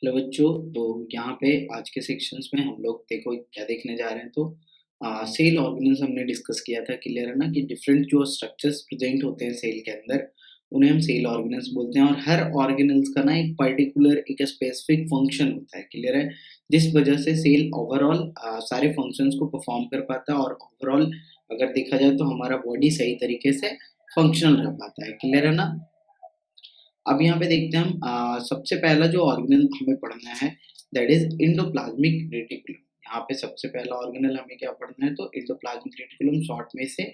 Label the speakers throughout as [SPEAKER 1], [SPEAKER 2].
[SPEAKER 1] Hello बच्चों। तो यहाँ पे आज के सेक्शंस में हम लोग देखो क्या देखने जा रहे हैं। तो सेल ऑर्गेनल्स हमने डिस्कस किया था, क्लियर है ना, कि डिफरेंट जो स्ट्रक्चर्स प्रेजेंट होते हैं सेल के अंदर उन्हें हम सेल ऑर्गेनल्स बोलते हैं। और हर ऑर्गेनल्स का ना एक पर्टिकुलर एक स्पेसिफिक फंक्शन होता है, क्लियर है, जिस वजह से सेल ओवरऑल सारे फंक्शंस को परफॉर्म कर पाता है। और ओवरऑल अगर देखा जाए तो हमारा बॉडी सही तरीके से फंक्शनल रह पाता है, क्लियर है ना। अब यहाँ पे देखते हैं हम सबसे पहला जो ऑर्गेनल हमें पढ़ना है दैट इज इंडोप्लाज्मिक रेटिकुलम। यहाँ पे सबसे पहला ऑर्गेनल हमें क्या पढ़ना है, तो इंडोप्लाज्मिक रेटिकुलम, शॉर्ट में इसे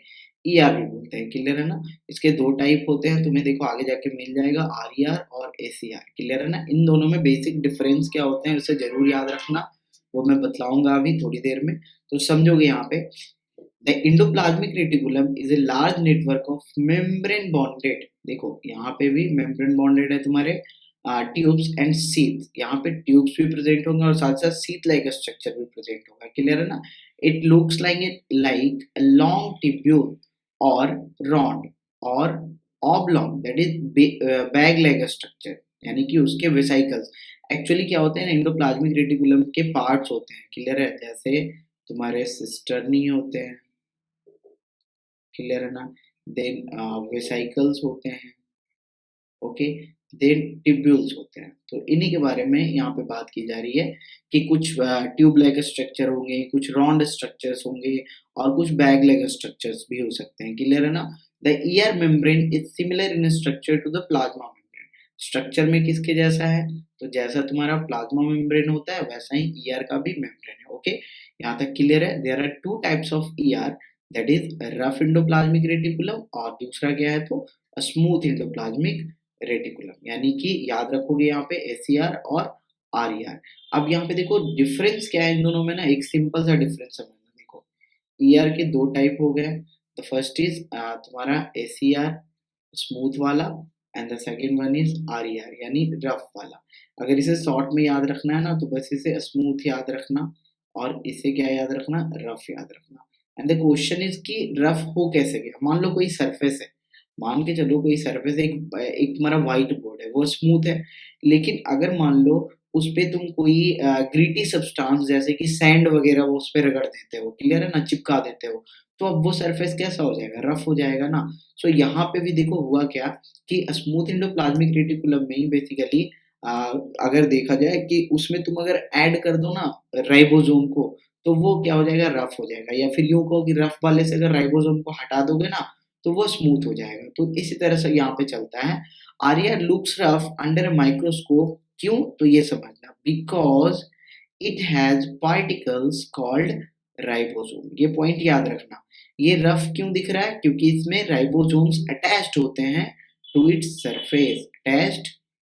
[SPEAKER 1] ईआर भी बोलते हैं, क्लियर है ना। इसके दो टाइप होते हैं, तुम्हें देखो आगे जाके मिल जाएगा, आरईआर और एसीआर, क्लियर है ना। इन दोनों में बेसिक डिफरेंस क्या होते हैं उसे जरूर याद रखना, वो मैं बतलाऊंगा अभी थोड़ी देर में, तो समझोगे। यहाँ पे The endoplasmic reticulum is a large network of membrane bonded, देखो यहाँ पे भी membrane bonded है तुम्हारे ट्यूब्स एंड सीथ। यहाँ पे ट्यूब्स भी प्रेजेंट होंगे और साथ साथ सीथ लाइक स्ट्रक्चर भी प्रेजेंट होगा, क्लियर है ना। It looks like a long tubule or rod or oblong that is bag like structure, यानी कि उसके वेसिकल्स एक्चुअली क्या होते हैं, एंडोप्लाज्मिक रेटिकुलम के पार्ट्स होते हैं, क्लियर है। जैसे तुम्हारे सिस्टर्नी होते हैं, क्लियर है ना, देन वेसिकल्स होते हैं, ओके, देन ट्यूब्यूल्स होते हैं। तो इन्हीं के बारे में यहाँ पे बात की जा रही है कि कुछ ट्यूब लाइक स्ट्रक्चर होंगे, कुछ रॉन्ड स्ट्रक्चर्स होंगे और कुछ बैग लाइक स्ट्रक्चर्स भी हो सकते हैं, क्लियर है ना। The ER membrane is similar in structure to the plasma membrane. Structure में किसके जैसा है, तो जैसा तुम्हारा प्लाज्मा मेम्ब्रेन होता है वैसा ही ईआर का भी मेम्ब्रेन है, ओके। यहाँ तक क्लियर है। There are two types of ER, that is rough endoplasmic reticulum और दूसरा क्या है, तो स्मूथ इंडोप्लाज्मिक रेटिकुलम, यानी कि याद रखोगे यहाँ पे एसीआर और आरईआर। अब यहाँ पे देखो डिफरेंस क्या है इन दोनों में ना, एक सिंपल सा डिफरेंस समझना। देखो ईआर के दो टाइप हो गए। द फर्स्ट इज तुम्हारा एसीआर स्मूथ वाला and the second one is RER यानी रफ वाला। अगर इसे शॉर्ट में याद रखना है ना तो बस इसे स्मूथ याद रखना और इसे क्या याद रखना, रफ याद रखना। एंड द क्वेश्चन इज कि रफ हो कैसे गया। मान लो कोई सरफेस है, मान के चलो कोई सरफेस एक एक तुम्हारा व्हाइट बोर्ड है, वो स्मूथ है। लेकिन अगर मान लो उस पे तुम कोई ग्रीटी सब्सटेंस जैसे कि सैंड वगैरह वो उस पे रगड़ देते हो, क्लियर है ना, चिपका देते हो, तो अब वो सरफेस कैसा हो जाएगा, रफ हो जाएगा ना। सो यहाँ पे भी देखो हुआ क्या कि स्मूथ इंडोप्लाज्मिक रेटिकुलम में ही बेसिकली अगर देखा जाए कि उसमें तुम अगर ऐड कर दो ना राइबोसोम को, तो वो क्या हो जाएगा, रफ हो जाएगा। या फिर यूँ कहो कि रफ वाले से अगर राइबोसोम को हटा दोगे ना तो वो स्मूथ हो जाएगा। तो इसी तरह से यहाँ पे चलता है। Arya looks rough under a microscope, क्यों, तो ये समझना, because it has particles called ribosome. ये पॉइंट याद रखना। ये रफ क्यों दिख रहा है, क्योंकि इसमें राइबोसोम्स अटैच्ड होते हैं to its surface, attached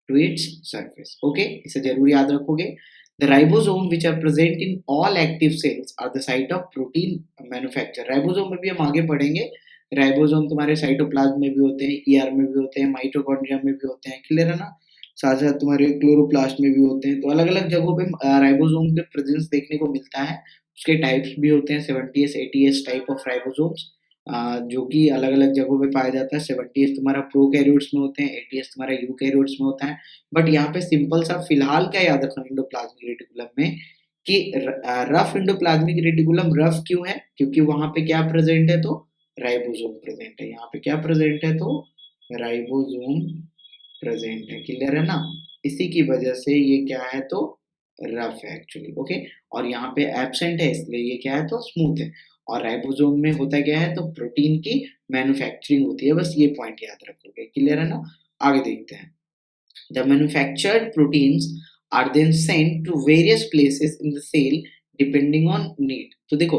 [SPEAKER 1] to its surface, okay, इसे जरूर याद रखोगे। The ribosome which are present in all active cells are the site of protein manufacture। Ribosome में भी हम आगे पढ़ेंगे। राइबोसोम तुम्हारे साइटोप्लाज्म में भी होते हैं, ईआर में भी होते हैं, माइटोकॉन्ड्रिया में भी होते हैं, क्लियर है ना। साथ साथ तुम्हारे क्लोरोप्लास्ट में भी होते हैं। तो अलग अलग जगहों पे राइबोसोम के प्रेजेंस देखने को मिलता है। उसके टाइप्स भी होते हैं 70s 80s type of ribosomes, जो कि अलग अलग जगहों पे पाया जाता है। 70s तुम्हारा प्रोकैरियोट्स में होते हैं, 80s तुम्हारा यूकैरियोट्स में होता है। बट यहाँ पे सिंपल सा फिलहाल क्या याद रखना इंडोप्लाज्मिक रेटिकुलम में कि रफ इंडोप्लाज्मिक रेटिकुलम रफ क्यों है, क्योंकि वहां पे क्या प्रेजेंट है, तो राइबोसोम प्रेजेंट है। यहाँ पे क्या प्रेजेंट है, तो राइबोसोम प्रेजेंट है, क्लियर है ना। इसी की वजह से ये क्या है, तो रफ है एक्चुअली, ओके। और यहाँ पे एब्सेंट है इसलिए ये क्या है, तो स्मूथ है। और राइबोसोम में होता क्या है, तो प्रोटीन की मैन्युफैक्चरिंग होती है, बस ये पॉइंट याद रखोगे, क्लियर है ना। आगे देखते हैं। The manufactured proteins are then sent to various places in the cell depending on need। तो देखो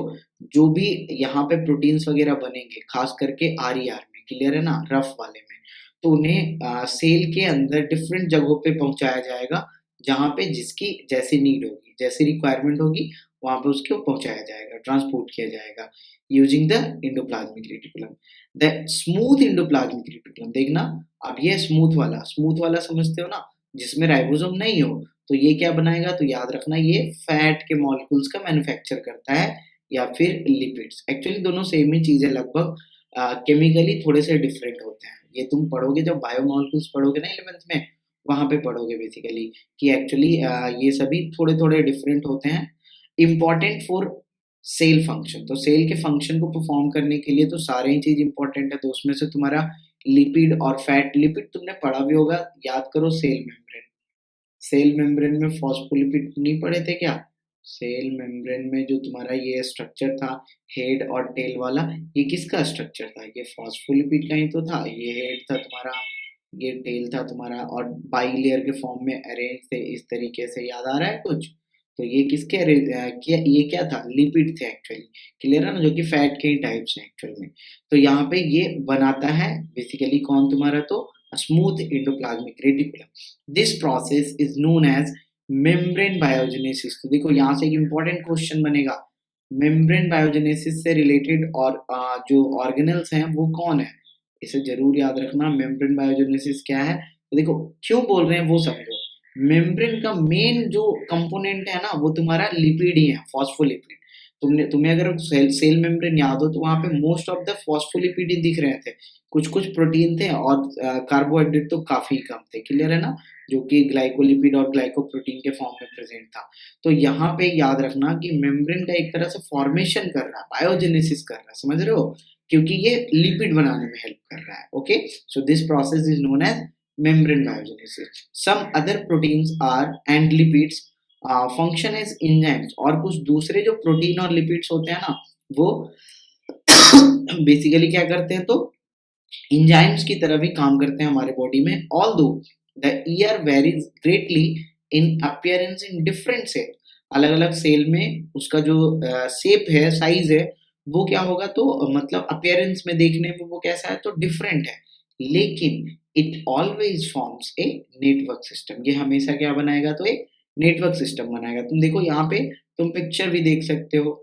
[SPEAKER 1] जो भी यहाँ पे प्रोटीन्स वगैरह बनेंगे खास करके आरईआर में, क्लियर है ना, रफ वाले में, तो उन्हें सेल के अंदर डिफरेंट जगहों पे पहुंचाया जाएगा जहाँ पे जिसकी जैसी नीड होगी, जैसी रिक्वायरमेंट होगी वहां पे उसको पहुंचाया जाएगा, ट्रांसपोर्ट किया जाएगा using the endoplasmic reticulum. The smooth endoplasmic reticulum, देखना अब ये स्मूथ वाला समझते हो ना, जिसमें राइबोसोम नहीं हो, तो ये क्या बनाएगा, तो याद रखना ये फैट के मॉलिक्यूल्स का मैन्युफैक्चर करता है या फिर लिपिड्स। एक्चुअली दोनों सेम ही चीज है लगभग, केमिकली थोड़े से डिफरेंट होते हैं। ये तुम पढ़ोगे जब बायोमॉलिक्यूल्स पढ़ोगे ना 11th में, वहाँ पे पढ़ोगे बेसिकली कि एक्चुअली ये सभी थोड़े-थोड़े डिफरेंट होते हैं, इम्पोर्टेंट फॉर सेल फंक्शन। तो सेल के फंक्शन को परफॉर्म करने के लिए तो सारे ही चीज़ इम्पोर्टेंट है, तो उसमें से तुम्हारा लिपिड और फैट, लिपिड तुमने पढ़ा भी होगा, याद करो सेल मेम्ब्रेन। सेल मेम्ब्रेन में फॉस्फोलिपिड नहीं पढ़े थे क्या? सेल मेम्ब्रेन में जो तुम्हारा ये स्ट्रक्चर था, हेड और टेल वाला, ये किसका स्ट्रक्चर था? ये फॉस्फोलिपिड का ही तो था। ये हेड था तुम्हारा, ये टेल था तुम्हारा, और बाइलेयर के फॉर्म में अरेंज थे इस तरीके से, याद आ रहा है कुछ? तो ये किसके क्या ये क्या था? लिपिड थे एक्चुअली, क्लियर है ना? जो कि फैट के ही टाइप्स हैं एक्चुअल में। तो यहाँ पे ये बनाता है बेसिकली कौन तुम्हारा, तो smooth endoplasmic reticulum. This process is known as membrane biogenesis. तो देखो यहाँ से एक इंपॉर्टेंट क्वेश्चन बनेगा, मेम्ब्रेन बायोजेनेसिस से रिलेटेड, और जो ऑर्गेनल्स हैं वो कौन है, इसे जरूर याद रखना। मेम्ब्रेन बायोजेनेसिस क्या है, तो देखो क्यों बोल रहे हैं वो समझो। मेम्ब्रेन का मेन जो कंपोनेंट है ना, वो तुम्हारा लिपिड ही है, फॉस्फोलिपिड। तुम्हें अगर सेल मेम्ब्रेन याद हो तो वहां पे मोस्ट ऑफ द फॉस्फोलिपिड ही दिख रहे थे, कुछ कुछ प्रोटीन थे, और कार्बोहाइड्रेट तो काफी कम थे, क्लियर है ना? जो कि ग्लाइकोलिपिड और ग्लाइकोप्रोटीन के फॉर्म में प्रेजेंट था। तो यहाँ पे याद रखना कि मेम्ब्रेन का एक तरह से फॉर्मेशन कर रहा है, बायोजेनेसिस कर रहा है, समझ रहे हो? क्योंकि ये लिपिड बनाने में हेल्प कर रहा है। Okay, so this process is known as membrane biogenesis. Some other proteins are and lipids function as enzymes। और कुछ दूसरे जो प्रोटीन और लिपिड्स होते हैं ना, वो बेसिकली क्या करते हैं, तो एंजाइम्स की तरह भी काम करते हैं हमारे बॉडी में। Although the ER varies greatly in appearance in different cell. अलग अलग सेल में उसका जो शेप है, साइज है, वो क्या होगा, तो मतलब अपीयरेंस में देखने में वो कैसा है, तो डिफरेंट है, लेकिन it always forms a network system. ये हमेशा क्या बनाएगा, तो एक नेटवर्क सिस्टम बनाएगा। तुम देखो यहाँ पे, तुम पिक्चर भी देख सकते हो,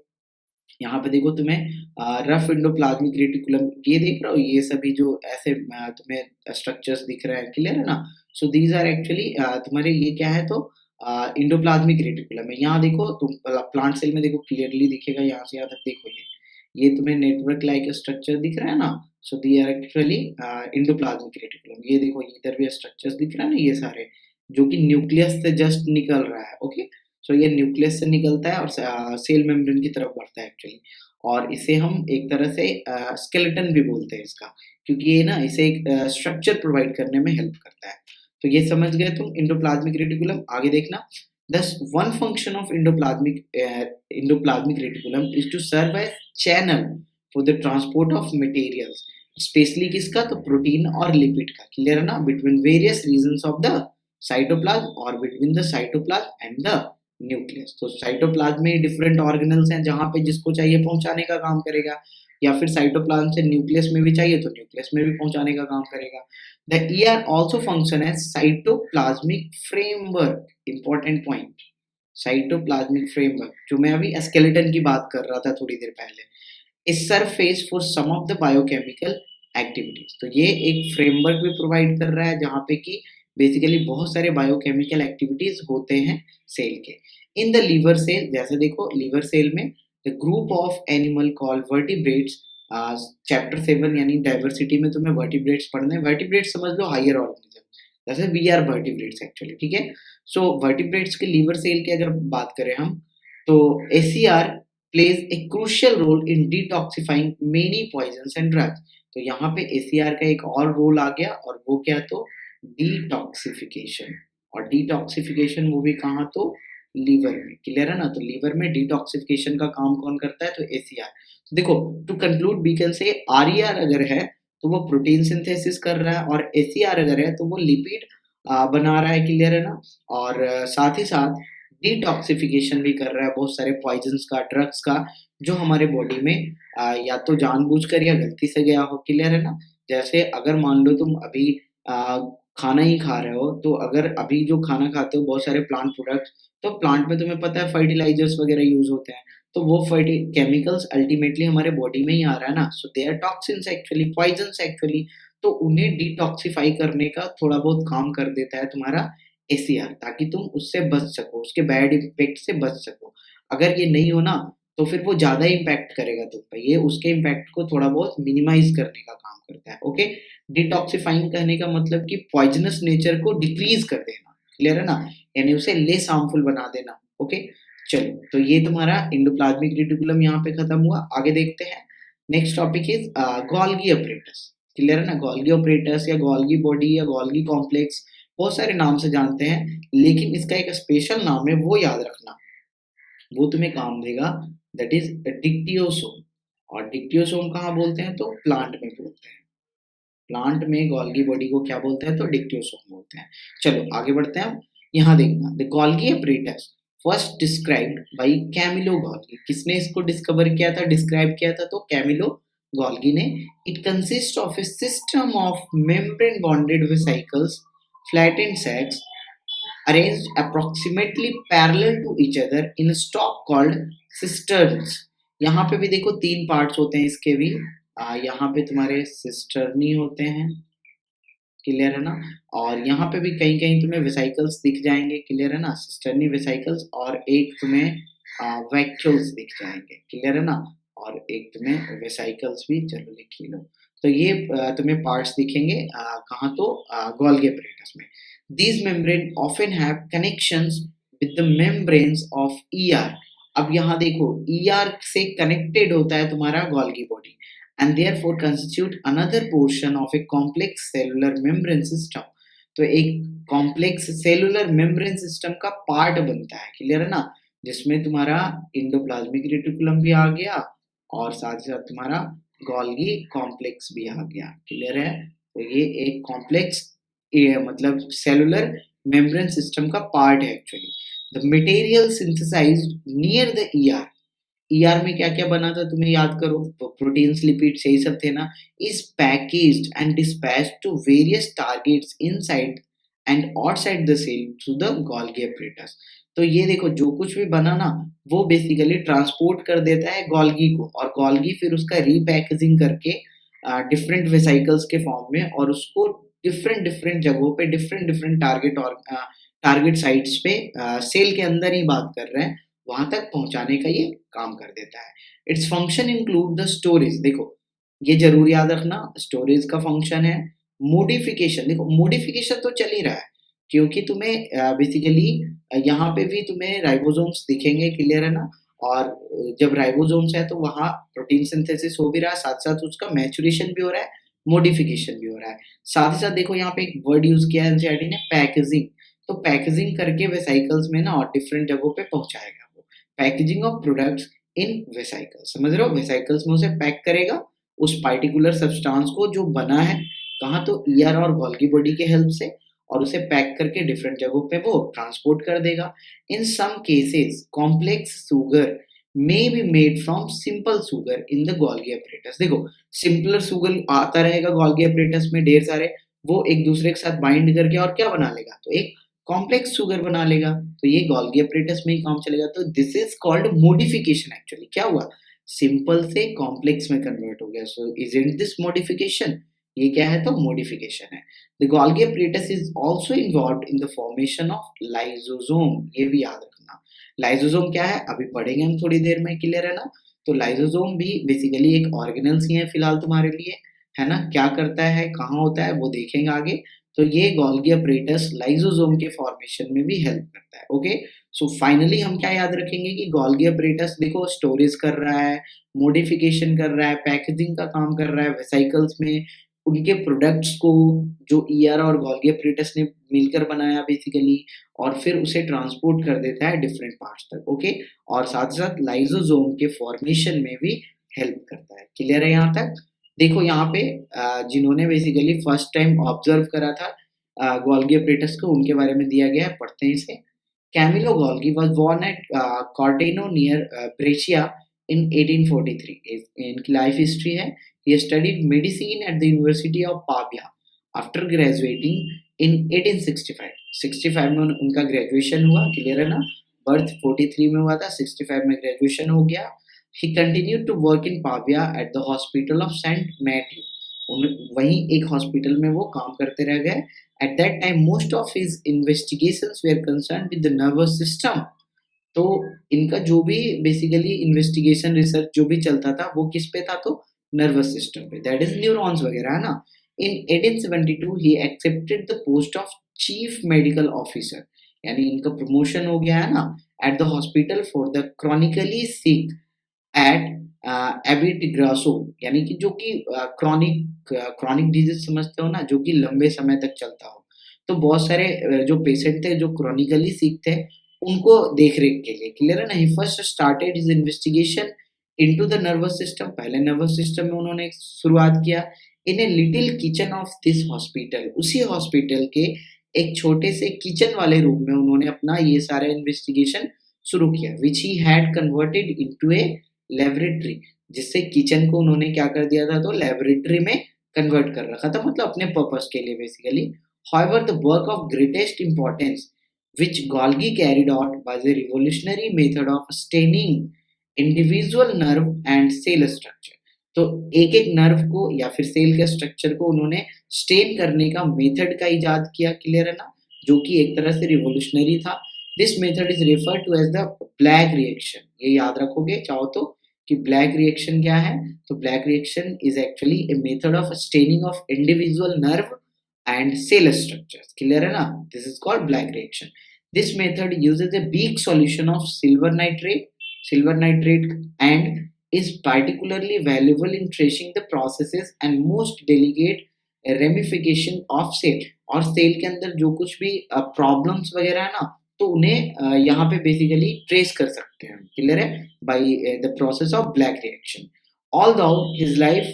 [SPEAKER 1] यहाँ पे देखो तुम्हें रफ एंडोप्लाज्मिक रेटिकुलम ये देख रहे हो, ये सभी जो ऐसे तुम्हें स्ट्रक्चर्स दिख रहे हैं, क्लियर है ना? सो दीज आर एक्चुअली तुम्हारे ये क्या है, तो एंडोप्लाज्मिक रेटिकुलम है। यहाँ देखो तुम प्लांट सेल में देखो, क्लियरली दिखेगा, यहाँ से यहाँ तक देखो, ये तुम्हें नेटवर्क लाइक स्ट्रक्चर दिख रहा है ना? सो दी आर एक्चुअली एंडोप्लाज्मिक रेटिकुलम। ये देखो इधर भी स्ट्रक्चर्स दिख रहा है ना, ये सारे जो कि न्यूक्लियस से जस्ट निकल रहा है। ओके, सो ये न्यूक्लियस से निकलता है और सेल मेम्ब्रेन की तरफ बढ़ता है एक्चुअली, और इसे हम एक तरह से स्केलेटन भी बोलते हैं इसका, क्योंकि ये ना इसे एक स्ट्रक्चर प्रोवाइड करने में हेल्प करता है। तो ये समझ गए तुम एंडोप्लाज्मिक रेटिकुलम। आगे देखना, thus one function of endoplasmic reticulum is to serve as channel for the transport of materials, specially किसका, तो प्रोटीन और लिपिड का, क्लियर है ना? Between various regions of the cytoplasm और between the cytoplasm and the nucleus. तो cytoplasm में different organelles हैं, जहां पे जिसको चाहिए पहुंचाने का काम करेगा, या फिर साइटोप्लाज्म से न्यूक्लियस में भी चाहिए तो न्यूक्लियस में भी पहुंचाने का काम करेगा। The ER also function as cytoplasmic framework। Important point, cytoplasmic framework, जो मैं अभी स्केलेटन की बात कर रहा था थोड़ी देर पहले, इस surface for some of the biochemical activities. तो ये एक फ्रेमवर्क भी प्रोवाइड कर रहा है, जहाँ पे कि बेसिकली बहुत सारे बायोकेमिकल एक्टिविटीज होते हैं सेल के। इन द लीवर सेल, जैसे देखो लीवर सेल में the group of animal called vertebrates, chapter 7 यानी डाइवर्सिटी में तुम्हें वर्टिब्रेट्स पढ़ने हैं। वर्टिब्रेट्स समझ लो हायर ऑर्गेनिज्म, जैसे वी आर वर्टिब्रेट्स एक्चुअली, ठीक है? सो वर्टिब्रेट्स के लीवर सेल की अगर बात करें हम, तो ACR plays a crucial role in detoxifying many poisons and drugs. तो यहाँ पे ACR का एक और रोल आ गया, और वो क्या, तो डिटॉक्सिफिकेशन। और डिटॉक्सिफिकेशन वो भी कहाँ, तो लीवर में, क्लियर है ना? तो लीवर में डिटॉक्सिफिकेशन का काम कौन करता है, तो ACR। तो देखो, to conclude we can say RER अगर है तो वो प्रोटीन सिंथेसिस कर रहा है, और ACR अगर है तो वो लिपिड बना रहा है, क्लियर है ना? और साथ ही साथ डिटॉक्सिफिकेशन भी कर रहा है बहुत सारे पॉइजन्स का, ड्रग्स का, जो हमारे बॉडी में या तो जानबूझकर या गलती से गया हो, क्लियर है ना? जैसे अगर मान लो तुम अभी आ, खाना ही खा रहे हो, तो अगर अभी जो खाना खाते हो बहुत सारे प्लांट प्रोडक्ट्स, तो प्लांट में तुम्हें पता है फर्टिलाइजर्स वगैरह यूज होते हैं, तो वो केमिकल्स अल्टीमेटली हमारे बॉडी में ही आ रहा है ना, so they are toxins actually, poisons actually. तो उन्हें डिटॉक्सिफाई करने का थोड़ा बहुत काम कर देता है तुम्हारा ACR, ताकि तुम उससे बच सको, उसके बैड इम्पैक्ट से बच सको। अगर ये नहीं हो ना, तो फिर वो ज़्यादा इम्पैक्ट करेगा तुम पे, ये उसके इम्पैक्ट को थोड़ा बहुत मिनिमाइज़ करने का काम करता है, ओके? डिटॉक्सिफाइंग कहने का मतलब कि पॉइज़नस नेचर को डिक्रीज़ कर देना, क्लियर है ना? यानी उसे लेस हार्मफुल बना देना, ओके? चलो, तो ये तुम्हारा एंडोप्लाज़्मिक रेटिकुलम यहाँ पे खत्म हुआ, आगे देखते हैं। Next topic is Golgi apparatus, clear है ना? गोल्गी apparatus या गोल्गी बॉडी या गोल्गी कॉम्प्लेक्स, बहुत सारे नाम से जानते हैं, लेकिन इसका एक स्पेशल नाम है, वो याद रखना। वो तुम्हें काम देगा, दैट इज़ डिक्टियोसोम। और डिक्टियोसोम कहाँ बोलते हैं? तो प्लांट में बोलते हैं। प्लांट में गोल्गी बॉडी को क्या बोलते हैं? तो डिक्टियोसोम बोलते हैं। चलो आगे बढ़ते हैं हम। यहाँ देखना, the Golgi apparatus first described by Camillo Golgi. किसने इसको डिस्कवर किया था, डिस्क्राइब किया था? तो कैमिलो गोल्गी ने। It consist of a system of membrane bonded vesicles, flattened sacs arranged approximately parallel to each other in a stalk called cisterns। यहाँ पे भी देखो 3 पार्ट्स होते हैं इसके भी। यहाँ पे तुम्हारे सिस्टर्नी होते हैं, क्लियर है ना? और यहाँ पे भी कहीं-कहीं तुम्हें वेसिकल्स दिख जाएँगे, क्लियर है ना? सिस्टर्नी वेसिकल्स, और एक तुम्हें वैक्यूल्स दिख जाएँगे, क्लियर है ना? और एक तुम्हें वेसिकल्स भी, चलो लिख ही लो। तो ये तुम्हें पार्ट्स दिखेंगे कहाँ? तो गोल्गी apparatus में। These membrane often have connections with the membranes of ER। अब यहाँ देखो, ER से कनेक्टेड होता है तुम्हारा Golgi body, and therefore constitute another portion of a complex cellular membrane system। तो एक कॉम्प्लेक्स सेलुलर मेम्ब्रेन सिस्टम का पार्ट बनता है, क्लियर है ना? जिसमें तुम्हारा एंडोप्लाज्मिक रेटिकुलम भी आ गया और साथ ही साथ तुम्हारा गोल्गी कॉम्प्लेक्स भी आ गया, क्लियर है? तो ये एक कॉम्प्लेक्स मतलब सेलुलर मेम्ब्रेन सिस्टम का पार्ट है actually. The material synthesised near the ER. ER में क्या-क्या बना था तुम्हें याद करो, तो प्रोटीन्स, लिपिड्स यही सब थे ना, is packaged and dispatched to various targets inside and outside the cell through the Golgi apparatus। तो ये देखो, जो कुछ भी बना ना, वो बेसिकली ट्रांसपोर्ट कर देता है गोल्गी को, और गोल्गी फिर उसका रीपैकेजिंग करके डिफरेंट वेसिकल्स के फॉर्म में, और उसको डिफरेंट जगहों पे डिफरेंट टारगेट और टारगेट साइट्स पे सेल के अंदर ही बात कर रहे हैं, वहां तक पहुंचाने का ये काम कर देता है। Its function include the storage. देखो, ये जरूर याद रखना, स्टोरेज का फंक्शन है। मोडिफिकेशन, देखो मोडिफिकेशन तो चल ही रहा है, क्योंकि तुम्हें बेसिकली यहाँ पे भी तुम्हें राइबोसोम्स दिखेंगे, क्लियर है ना? और जब राइबोसोम्स है तो वहाँ प्रोटीन सिंथेसिस हो भी रहा है, साथ साथ उसका मैचुरेशन भी हो रहा है, मोडिफिकेशन भी हो रहा है। साथ ही साथ देखो, यहाँ पे एक वर्ड यूज किया है एनसीईआरटी ने, पैकेजिंग। तो पैकेजिंग करके वेसिकल्स में ना और डिफरेंट जगहों पे पहुंचाएगा वो। Packaging of products in vesicles, समझ रहे हो? वेसिकल्स में उसे पैक करेगा, उस पार्टिकुलर सब्सटेंस को जो बना है, कहाँ? तो ईआर और गोल्गी बॉडी के हेल्प से, और उसे पैक करके डिफरेंट जगहों पे वो ट्रांसपोर्ट कर देगा। In some cases complex sugar may be made from simple sugar in the Golgi apparatus। देखो, सिंपलर शुगर आता रहेगा गोल्गी apparatus में ढेर सारे, वो एक दूसरे के साथ बाइंड करके और क्या बना लेगा? तो एक कॉम्प्लेक्स शुगर बना लेगा। तो ये गोल्गी apparatus में ही काम चलेगा। तो this is called modification. Actually क्या हुआ? सिंपल से कॉम्प्लेक्स में कन्वर्ट हो गया। सो इजंट दिस मॉडिफिकेशन? ये क्या है? तो मॉडिफिकेशन है। The Golgi apparatus is also involved in the formation of lysosome. ये भी याद रखना। लाइसोसोम क्या है? अभी पढ़ेंगे हम थोड़ी देर में, क्लियर है ना? तो लाइसोसोम भी बेसिकली एक ऑर्गेनेल्स ही है फिलहाल तुम्हारे लिए, है ना? क्या करता है, कहाँ होता है, वो देखेंगे आगे। तो ये गोल्गी apparatus लाइसोसोम के फॉर्मेशन में भी हेल्प करता है, ओके? सो फाइनली हम क्या याद रखेंगे कि गोल्गी apparatus देखो स्टोरेज कर रहा है, मॉडिफिकेशन कर रहा है, पैकेजिंग का काम कर रहा है वेसिकल्स में, उनके प्रोडक्ट्स को जो ईआर और गोल्गी apparatus ने मिलकर बनाया बेसिकली, और फिर उसे ट्रांसपोर्ट कर देता है डिफरेंट पार्ट्स तक, ओके? और साथ ही साथ लाइसोसोम के फॉर्मेशन में भी हेल्प करता है, क्लियर है यहाँ तक? देखो यहाँ पे जिन्होंने बेसिकली फर्स्ट टाइम ऑब्जर्व करा था गोल्गी apparatus को, उनके बारे में दिया गया है, पढ़ते हैं इसे। Camillo Golgi was born at Corteno near Brescia in 1843। इनकी लाइफ हिस्ट्री है। He studied medicine at the University of Pavia after graduating in 1865। 65 में उनका ग्रेजुएशन हुआ, क्लियर है ना? बर्थ 43 में हुआ था, 65 में ग्रेजुएशन हो गया। He continued to work in Pavia at the Hospital of St. Matthew। वहीं एक हॉस्पिटल में वो काम करते रह गए। At that time, most of his investigations were concerned with the nervous system। तो इनका जो भी बेसिकली इन्वेस्टिगेशन रिसर्च जो भी चलता था वो किस पे था, तो नर्वस सिस्टम पे, दैट इज न्यूरॉन्स वगैरह है ना। In 1872 he accepted the post of chief medical officer, यानी इनका प्रमोशन हो गया है ना, at the hospital for the chronically sick at Abbiategrasso, यानी कि जो कि क्रॉनिक डिजीज समझते हो ना, जो कि लंबे समय तक चलता हो। तो बहुत सारे जो पेशेंट थे जो क्रॉनिकली सिक थे उनको देख रेख के लिए, क्लियर है ना। He first started his investigation into the nervous system, पहले नर्वस सिस्टम में उन्होंने शुरुआत किया। In a little kitchen of this hospital, उसी हॉस्पिटल के एक छोटे से किचन वाले रूम में उन्होंने अपना ये सारा इन्वेस्टिगेशन शुरू किया, which he had converted into a laboratory, जिससे किचन को उन्होंने क्या कर दिया था, तो लेबोरेटरी में कन्वर्ट कर रखा था, मतलब अपने पर्पस के लिए basically. However, the work of greatest importance which Golgi carried out was a revolutionary method of staining individual nerve and cell structure. तो एक-एक नर्व को या फिर सेल के स्ट्रक्चर को उन्होंने स्टेन करने का मेथड का इजाद किया, क्लियर है ना, जो कि एक तरह से रिवॉल्यूशनरी था। This method is referred to as the black reaction, ये याद रखोगे चाहो तो कि ब्लैक रिएक्शन क्या है, तो black reaction is actually a method of staining of individual nerve and cell structures, clear है ना, this is called black reaction. This method uses a weak solution of silver nitrate and is particularly valuable in tracing the processes and most delicate ramification of cell, और cell के अंदर जो कुछ भी problems वगैरह है ना, तो उन्हें यहाँ पे बेसिकली ट्रेस कर सकते हैं, क्लियर है, by the process of black reaction. Although his life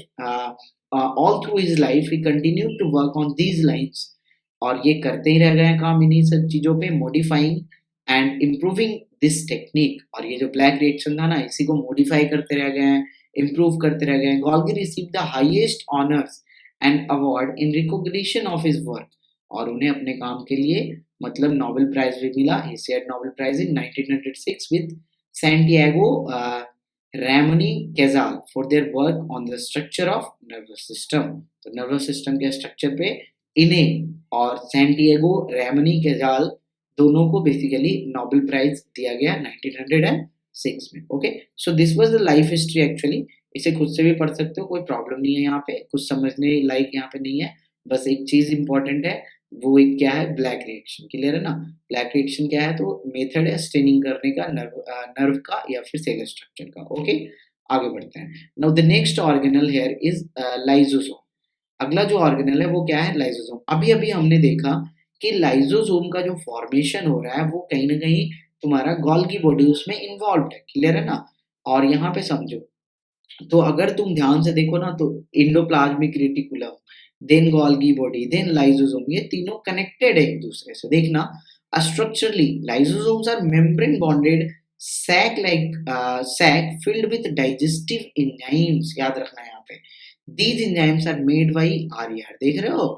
[SPEAKER 1] all through his life he continued to work on these lines, और ये करते ही रह गए हैं काम इन्हीं सब चीज़ों पे, modifying and improving this technique, और ये जो ब्लैक रिएक्शन था ना इसी को मॉडिफाई करते रह गए हैं, इम्प्रूव करते रह गए हैं। Golgi received the highest honors and award in recognition of his work, और उन्हें अपने काम के लिए मतलब नोबेल प्राइज भी मिला। He shared Nobel Prize in 1906 with Santiago Ramon Cajal for their work on the structure of nervous system, तो नर्वस सिस्टम के स्ट्रक्चर पे इन्हें और सैंटियागो रैमनी कैजाल दोनों को बेसिकली नोबेल प्राइज दिया गया 1906 में। Okay, so this was the life history actually, इसे खुद से भी पढ़ सकते हो, कोई प्रॉब्लम नहीं है यहाँ पे, कुछ समझने लायक यहाँ पे नहीं है, बस एक चीज इंपॉर्टेंट है, वो एक क्या है, ब्लैक रिएक्शन, क्लियर है ना। ब्लैक रिएक्शन क्या है, तो मेथड है स्टेनिंग करने का नर्व का या फिर सेल स्ट्रक्चर का। ओके, आगे बढ़ते हैं। Now the next organelle here is lysosome. अगला जो ऑर्गेनल है वो क्या है, लाइसोसोम। अभी अभी हमने देखा कि लाइसोसोम का जो फॉर्मेशन हो रहा है वो कहीं ना कहीं तुम्हारा गोल्गी बॉडी उसमें इन्वॉल्व है, क्लियर है ना। और यहाँ पे समझो, तो अगर तुम ध्यान से देखो ना, तो endoplasmic reticulum, then Golgi body, then lysosome, ये तीनों कनेक्टेड है एक दूसरे से। देखना, structurally lysosomes are membrane bonded sac filled with digestive enzymes, याद रखना है यहाँ पे। These enzymes are made by RER, देख रहे हो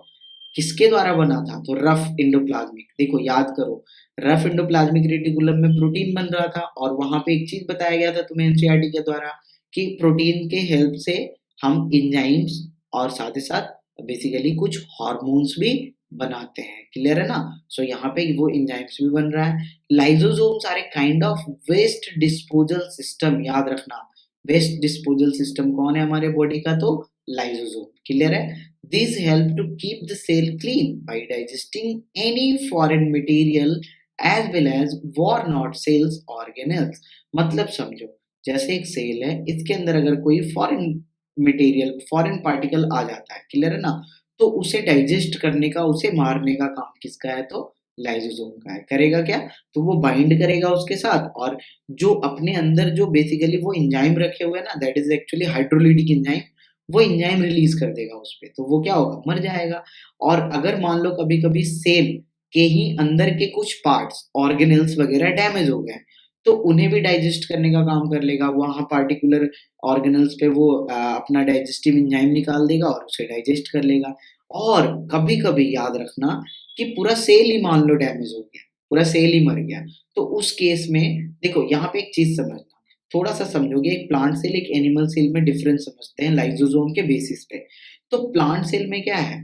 [SPEAKER 1] किसके द्वारा बना था, तो रफ इंडोप्लाज्मिक। देखो याद करो, रफ इंडोप्लाज्मिक रेटिकुलम में प्रोटीन बन रहा था, और वहां पे एक चीज बताया गया था तुम्हें एनसीईआरटी के द्वारा कि प्रोटीन के हेल्प से हम एंजाइम्स और साथ ही साथ बेसिकली कुछ हार्मोन्स भी बनाते हैं, क्लियर है ना। सो यहाँ पे वो एंजाइम्स भी बन रहा है। Lysosomes are a kind of waste disposal system, याद रखना, वेस्ट डिस्पोजल सिस्टम कौन है हमारे बॉडी का, तो लाइसोसोम, क्लियर है। This help to keep the cell clean by digesting any foreign material as well as worn out cells organelles. मतलब समझो, जैसे एक सेल है, इसके अंदर अगर कोई फॉरेन मटेरियल, फॉरेन पार्टिकल आ जाता है, क्लियर है ना, तो उसे डाइजेस्ट करने का, उसे मारने का काम किसका है, तो लाइसोसोम का है। करेगा क्या, तो वो बाइंड करेगा उसके साथ, और जो अपने अंदर जो बेसिकली वो एंजाइम रखे हुए हैं ना, that is actually hydrolytic enzyme, वो एंजाइम रिलीज कर देगा उस पे, तो वो क्या होगा, मर जाएगा। और अगर मान लो कभी कभी सेल के ही अंदर के कुछ पार्ट्स, ऑर्गेनेल्स वगैरह डैमेज हो गए, तो उन्हें भी डाइजेस्ट करने का काम कर लेगा, वहाँ पार्टिकुलर ऑर्गेनल्स पे वो अपना डाइजेस्टिव एंजाइम निकाल देगा और उसे डाइजेस्ट कर लेगा। और कभी-कभी याद रखना कि पूरा सेल ही मान लो डैमेज हो गया, पूरा सेल ही मर गया, तो उस केस में देखो यहाँ पे एक चीज़ समझना, थोड़ा-सा समझोगे, एक प्लांट सेल, एक एनिमल सेल में डिफरेंस समझते हैं लाइसोसोम के बेसिस पे। तो प्लांट सेल में क्या है,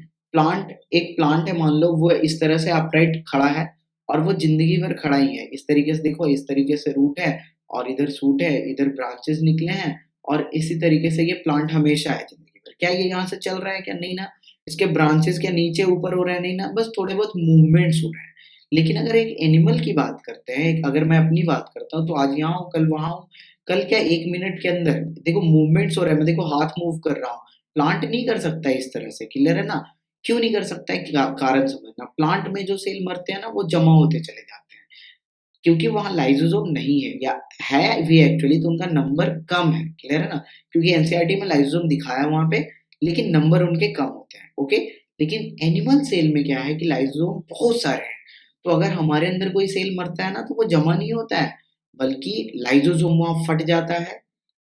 [SPEAKER 1] एक प्लांट है, मान लो वो इस तरह से अपराइट खड़ा है, और वो ज़िंदगी भर खड़ा ही है। इस तरीके से देखो, इस तरीके से रूट है और इधर शूट है, इधर ब्रांचेज़ निकले हैं और इसी तरीके से ये प्लांट हमेशा है ज़िंदगी भर। क्या ये यहाँ से चल रहा है क्या? नहीं ना। इसके ब्रांचेज़ क्या नीचे ऊपर हो रहे हैं? नहीं ना, बस थोड़े बहुत मूवमेंट्स हो रहे हैं। लेकिन अगर एक एनिमल की बात करते हैं, अगर मैं अपनी बात करता हूँ, तो आज यहाँ हूँ, कल वहाँ हूँ, कल क्या 1 मिनट के अंदर देखो मूवमेंट्स हो रहे हैं, मैं देखो हाथ मूव कर रहा हूँ। प्लांट नहीं कर सकता है इस तरह से, क्लियर है ना? क्यों नहीं कर सकता है? कारण समझना, प्लांट में जो सेल मरते हैं ना, वो जमा होते चले जाते हैं, क्योंकि वहाँ लाइसोसोम नहीं है, या है भी एक्चुअली तो उनका नंबर कम है, क्लियर है ना? क्योंकि एनसीईआरटी में लाइसोसोम दिखाया है वहाँ पे, लेकिन नंबर उनके कम होते हैं, ओके? लेकिन एनिमल सेल में क्या है कि लाइसोसोम बहुत सारे हैं, तो अगर हमारे अंदर कोई सेल मरता है ना, तो वो जमा नहीं होता है, बल्कि लाइसोसोम वहाँ फट जाता है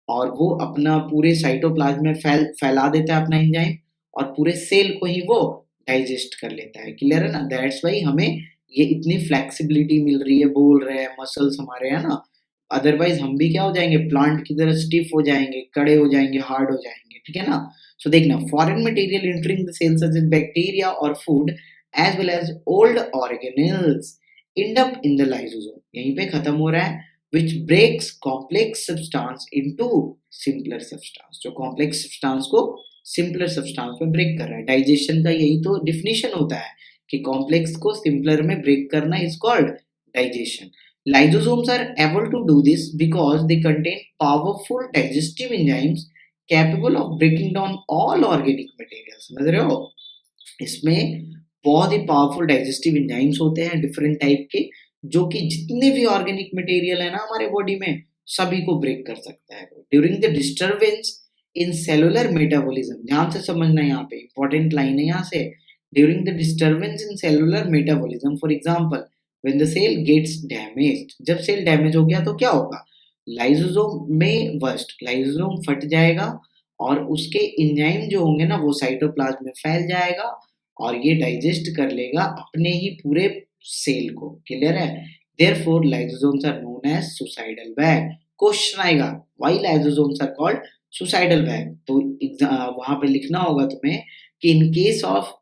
[SPEAKER 1] और वो अपना पूरे साइटोप्लाज्म में फैला देता है अपना एंजाइम और पूरे सेल को ही वो डाइजेस्ट कर लेता है, क्लियर है ना? दैट्स व्हाई हमें ये इतनी फ्लेक्सिबिलिटी मिल रही है, बोल रहे हैं, मसल्स हमारे, है ना? अदरवाइज़ हम भी क्या हो जाएँगे, प्लांट की तरह स्टिफ हो जाएँगे, कड़े हो जाएँगे, हार्ड हो जाएँगे, ठीक है ना? सो देखना, foreign material entering the cell such as bacteria और food as well as old organelles end up in the lysosome, यहीं पे खत्म हो रहा है, which breaks complex substance into simpler substance, जो complex substance को simpler substance में break कर रहा है। डाइजेशन का यही तो definition होता है कि complex को simpler में break करना is called digestion. Lysosomes are able to do this because they contain powerful digestive enzymes capable of breaking down all organic materials. समझ रहे हो? इसमें बहुत ही पावरफुल डाइजेस्टिव एंजाइम्स होते हैं डिफरेंट टाइप के, जो कि जितने भी ऑर्गेनिक मटेरियल है ना हमारे बॉडी में, सभी को ब्रेक कर सकता है। During the disturbance in cellular metabolism, ध्यान से समझना, यहाँ पे इंपॉर्टेंट लाइन है यहाँ से, during the disturbance in cellular metabolism, for example when the cell gets damaged, जब सेल डैमेज हो गया तो क्या होगा, लाइसोसोम में बस्ट, लाइसोसोम फट जाएगा और उसके एंजाइम जो होंगे ना वो साइटोप्लाज्म में फैल जाएगा और ये डाइजेस्ट कर लेगा अपने ही पूरे सेल को, क्लियर है? Therefore lysosomes are known as suicidal bag. Question आएगा, why lysosomes are called suicidal bag? तो वहां पे लिखना होगा तुम्हें कि in case of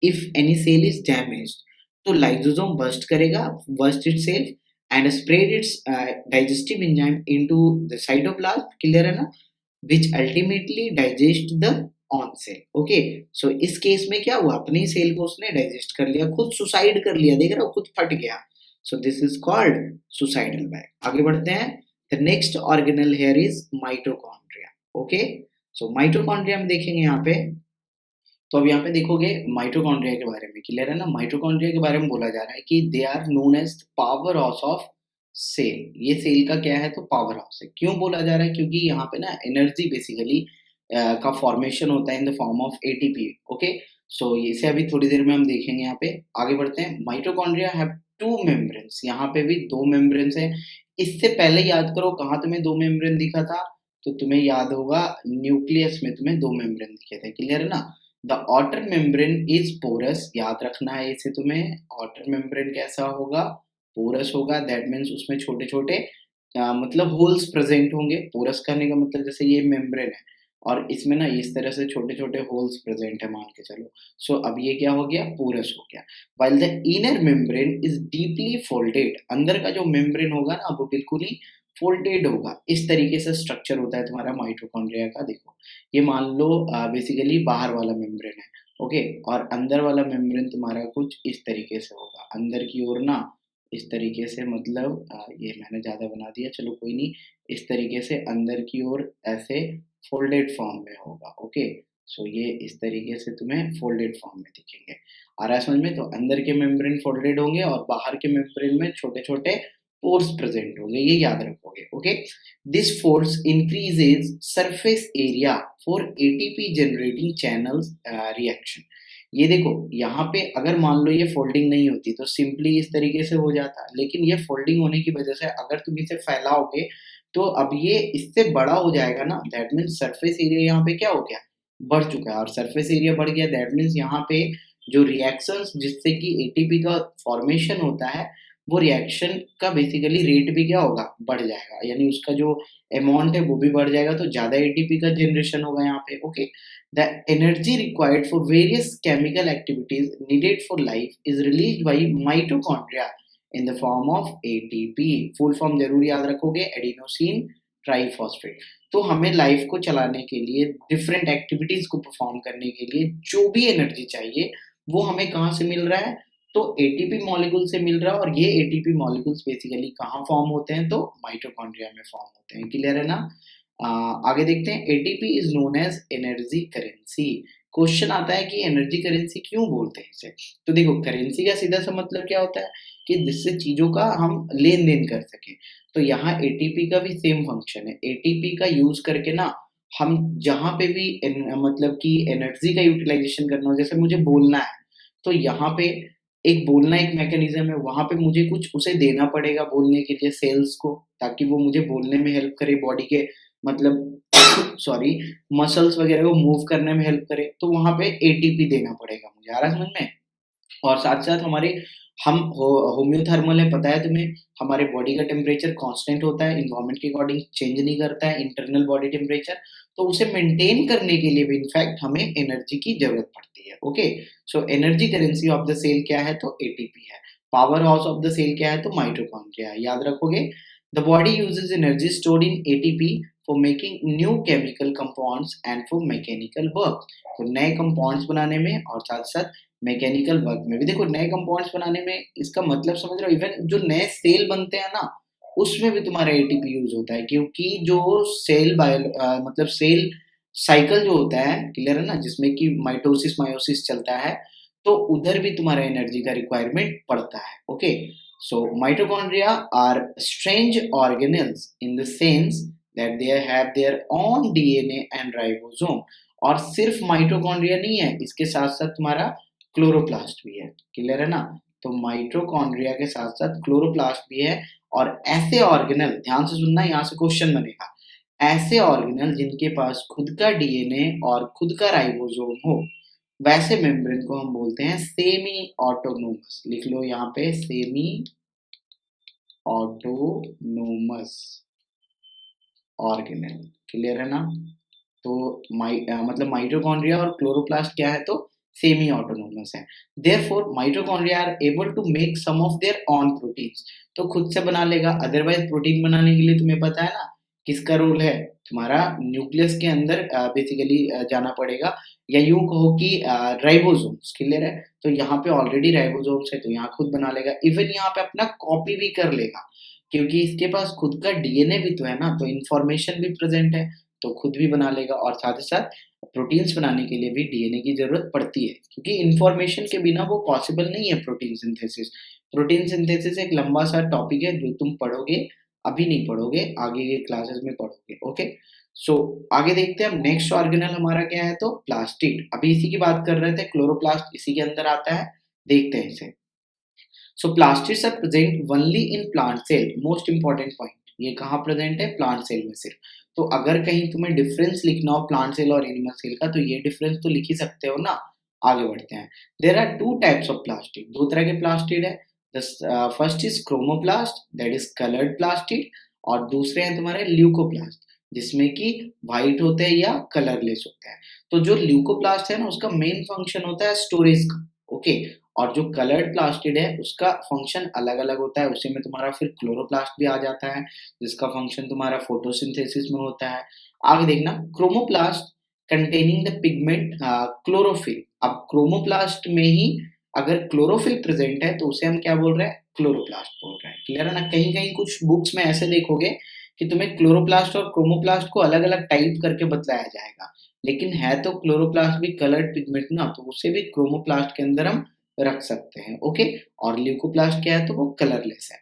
[SPEAKER 1] if any cell is damaged, तो लाइसोसोम बस्ट करेगा, burst itself and spread its digestive enzyme into the cytoplasm, clear है ना? which ultimately digest the own cell, okay? So इस केस में क्या हुआ, अपनी सेल को उसने डाइजेस्ट कर लिया, खुद सुसाइड कर लिया, देख रहे हो, खुद फट गया। So this is called suicidal bag. आगे बढ़ते हैं, the next organelle here is mitochondria, okay? So mitochondria में देखेंगे यहाँ पे, तो अब यहाँ पे देखोगे माइटोकॉन्ड्रिया के बारे में, क्लियर है ना? माइटोकॉन्ड्रिया के बारे में बोला जा रहा है कि they are known as power house of cell, ये सेल का क्या है, तो पावर हाउस है। क्यों बोला जा रहा है? क्योंकि यहाँ पे ना एनर्जी बेसिकली का फॉर्मेशन होता है in the form of ATP, okay? So इसे अभी थोड़ी देर में हम देखेंगे। यहाँ पे आगे बढ़ते हैं। माइटोकॉन्ड्रिया हैव टू मेम्ब्रेन्स, यहाँ पे भी दो मेम्ब्रेन्स है। इससे पहले याद करो कहाँ तुम्हें दो मेम्ब्रेन दिखा था, तो तुम्हें याद होगा न्यूक्लियस में तुम्हें दो मेम्ब्रेन दिखे थे, क्लियर है ना? The outer membrane is porous, याद रखना है इसे तुम्हें। आउटर मेम्ब्रेन कैसा होगा, पोरस होगा। दैट मीन्स उसमें छोटे छोटे मतलब होल्स प्रेजेंट होंगे। पोरस करने का मतलब जैसे ये मेम्ब्रेन है और इसमें ना इस तरह से छोटे छोटे होल्स प्रेजेंट है, मान के चलो। सो अब ये क्या हो गया, पोरस हो गया। While the inner membrane is deeply folded, अंदर का जो मेम्ब्रेन होगा ना वो बिल्कुल ही फोल्डेड होगा। इस तरीके से स्ट्रक्चर होता है तुम्हारा माइटोकॉन्ड्रिया का। देखो ये मान लो बेसिकली बाहर वाला मेम्ब्रेन है, ओके? और अंदर वाला मेम्ब्रेन तुम्हारा कुछ इस तरीके से होगा, अंदर की ओर ना इस तरीके से, मतलब ये मैंने ज़्यादा बना दिया, चलो कोई नहीं। इस तरीके से अंदर की ओर ऐसे फोल्डेड फॉर्म में होगा, ओके? सो ये इस तरीके से तुम्हें फोल्डेड फॉर्म में दिखेंगे। आ रहा है समझ में? तो अंदर के मेम्ब्रेन फोल्डेड होंगे और बाहर के मेम्ब्रेन में छोटे छोटे पोर्स प्रेजेंट होंगे, ये याद रखोगे, okay? This force increases surface area for ATP generating channels reaction. ये देखो यहाँ पे अगर मान लो ये फोल्डिंग नहीं होती तो सिंपली इस तरीके से हो जाता, लेकिन ये फोल्डिंग होने की वजह से अगर तुम इसे फैलाओगे तो अब ये इससे बड़ा हो जाएगा ना। दैट मीन्स सरफेस एरिया यहाँ पे क्या हो गया, बढ़ चुका है। और सरफेस एरिया बढ़ गया, दैट मीन्स यहाँ पे जो रिएक्शंस जिससे कि एटीपी का फॉर्मेशन होता है, वो रिएक्शन का बेसिकली रेट भी क्या होगा, बढ़ जाएगा। यानी उसका जो अमाउंट है वो भी बढ़ जाएगा, तो ज़्यादा एटीपी का जनरेशन होगा यहाँ पे, okay? The energy required for various chemical activities needed for life is released by mitochondria in the form of ATP. Full form जरूर याद रखोगे, एडिनोसिन ट्राइफॉस्फेट। तो हमें लाइफ को चलाने के लिए, डिफरेंट एक्टिविटीज को परफॉर्म करने के लिए जो भी एनर्जी चाहिए वो हमें कहाँ से मिल रहा है, तो एटीपी मॉलिक्यूल से मिल रहा है। और ये एटीपी मॉलिक्यूल्स बेसिकली कहाँ फॉर्म होते हैं, तो माइटोकॉन्ड्रिया में फॉर्म होते हैं। क्लियर है ना? आगे देखते हैं, ATP is known as energy currency. Question आता है कि एनर्जी करेंसी क्यों बोलते हैं इसे। तो देखो, करेंसी का सीधा सा मतलब क्या होता है कि जिससे चीजों का हम लेन देन कर सके। तो यहाँ एटीपी का भी सेम फंक्शन है। एटीपी का यूज करके ना हम जहाँ पे भी मतलब कि एनर्जी का यूटिलाइजेशन करना हो, जैसे मुझे बोलना है तो यहाँ पे एक बोलना एक मैकेनिज्म है, वहां पे मुझे कुछ उसे देना पड़ेगा बोलने के लिए, सेल्स को, ताकि वो मुझे बोलने में हेल्प करे, बॉडी के मतलब सॉरी मसल्स वगैरह को मूव करने में हेल्प करे। तो वहां पे एटीपी देना पड़ेगा मुझे। आ रहा है समझ में? और साथ-साथ हमारे हम होम्योथर्मल है, पता है तुम्हें, हमारे बॉडी का टेम्परेचर कांस्टेंट होता है, एनवायरनमेंट के अकॉर्डिंग चेंज नहीं करता है इंटरनल बॉडी टेम्परेचर। तो उसे मेंटेन करने के लिए भी इनफैक्ट हमें एनर्जी की जरूरत पड़ती है। Okay, so energy currency of the cell क्या है, तो एटीपी है। Power house of the cell क्या है, तो माइटोकॉन्ड्रिया है। याद रखोगे, the body uses energy stored in ATP for making new chemical compounds and for mechanical work. तो नए कंपाउंड्स बनाने में और साथ-साथ मैकेनिकल वर्क में भी। देखो, नए कंपाउंड्स बनाने में इसका मतलब समझ रहे हो, इवन जो नए सेल बनते हैं ना, उसमें भी तुम्हारा एटीपी यूज होता है, क्योंकि जो सेल मतलब सेल साइकिल जो होता है, क्लियर है ना, जिसमें कि माइटोसिस मायोसिस चलता है, तो उधर भी तुम्हारा एनर्जी का रिक्वायरमेंट पड़ता है। Okay, so mitochondria are strange organelles in the sense that they have their own DNA and ribosome. और सिर्फ माइटोकॉन्ड्रिया नहीं है, इसके साथ साथ तुम्हारा क्लोरोप्लास्ट भी है। क्लियर है ना? तो माइटोकॉन्ड्रिया के साथ साथ क्लोरोप्लास्ट भी है। और ऐसे ऑर्गेनल, ध्यान से सुनना, यहाँ से क्वेश्चन बनेगा, ऐसे ऑर्गेनल जिनके पास खुद का डीएनए और खुद का राइबोसोम हो, वैसे मेम्ब्रेन को हम बोलते हैं सेमी ऑटोनोमस। लिख लो यहाँ पे, सेमी ऑटोनोमस ऑर्गेनल। क्लियर है ना? तो मतलब माइटोकॉन्ड्रिया और क्लोरोप्लास्ट क्या है, तो सेमी ऑटोनोमस है। Therefore mitochondria are able to make some of their own proteins. तो खुद से बना लेगा। अदरवाइज प्रोटीन बनाने के लिए तुम्हें पता है ना किसका रोल है, तुम्हारा न्यूक्लियस के अंदर बेसिकली जाना पड़ेगा, या यूं कहो कि राइबोसोम्स। क्लियर है? तो यहाँ पे ऑलरेडी राइबोसोम्स है, तो यहाँ खुद बना लेगा। इवन यहाँ पे अपना कॉपी भी कर लेगा, क्योंकि इसके पास खुद का डीएनए भी तो है ना, तो इन्फॉर्मेशन भी प्रेजेंट है, तो खुद भी बना लेगा। और साथ ही साथ प्रोटीन्स बनाने के लिए भी डीएनए की जरूरत पड़ती है, क्योंकि इन्फॉर्मेशन के बिना वो पॉसिबल नहीं है प्रोटीन सिंथेसिस। प्रोटीन सिंथेसिस एक लंबा सा टॉपिक है जो तुम पढ़ोगे, अभी नहीं पढ़ोगे, आगे के क्लासेस में पढ़ोगे। ओके, सो आगे देखते हैं हम। नेक्स्ट ऑर्गेनल हमारा क्या है, तो प्लास्टिड। अभी इसी की बात कर रहे थे, क्लोरोप्लास्ट इसी के अंदर आता है। देखते हैं इसे। So plastids are present only in plant cell. Most important point, ये कहाँ प्रेजेंट है, प्लांट सेल में सिर्फ। तो अगर कहीं तुम्हें डिफरेंस लिखना हो प्लांट सेल और एनिमल सेल का, तो ये डिफरेंस तो लिख ही सकते हो ना। आगे बढ़ते हैं। There are two types of plastid. दो तरह के प्लास्टिड है। First is chromoplast, that is coloured plastid. और दूसरे हैं तुम्हारे ल्यूकोप्लास्ट, जिसमें कि व्हाइट होते हैं या कलरलेस होते हैं। तो जो ल्यूकोप्लास्ट है ना, उसका मेन फंक्शन होता है स्टोरेज का। ओके, और जो कलर्ड प्लास्टिड है उसका फंक्शन अलग अलग होता है। उसी में तुम्हारा फिर क्लोरोप्लास्ट भी आ जाता है, जिसका फंक्शन तुम्हारा फोटोसिंथेसिस में होता है। आगे देखना, chromoplast containing the pigment chlorophyll. अब क्रोमोप्लास्ट में ही अगर क्लोरोफिल प्रेजेंट है तो उसे हम क्या बोल रहे हैं, क्लोरोप्लास्ट बोल रहे हैं। क्लियर है ना? कहीं कहीं कुछ बुक्स में ऐसे देखोगे कि तुम्हें क्लोरोप्लास्ट और क्रोमोप्लास्ट को अलग अलग टाइप करके बतलाया जाएगा, लेकिन है तो क्लोरोप्लास्ट भी कलर्ड पिगमेंट ना, तो उसे भी क्रोमोप्लास्ट के अंदर हम रख सकते हैं। ओके, और ल्यूकोप्लास्ट क्या है, तो वो कलरलेस है।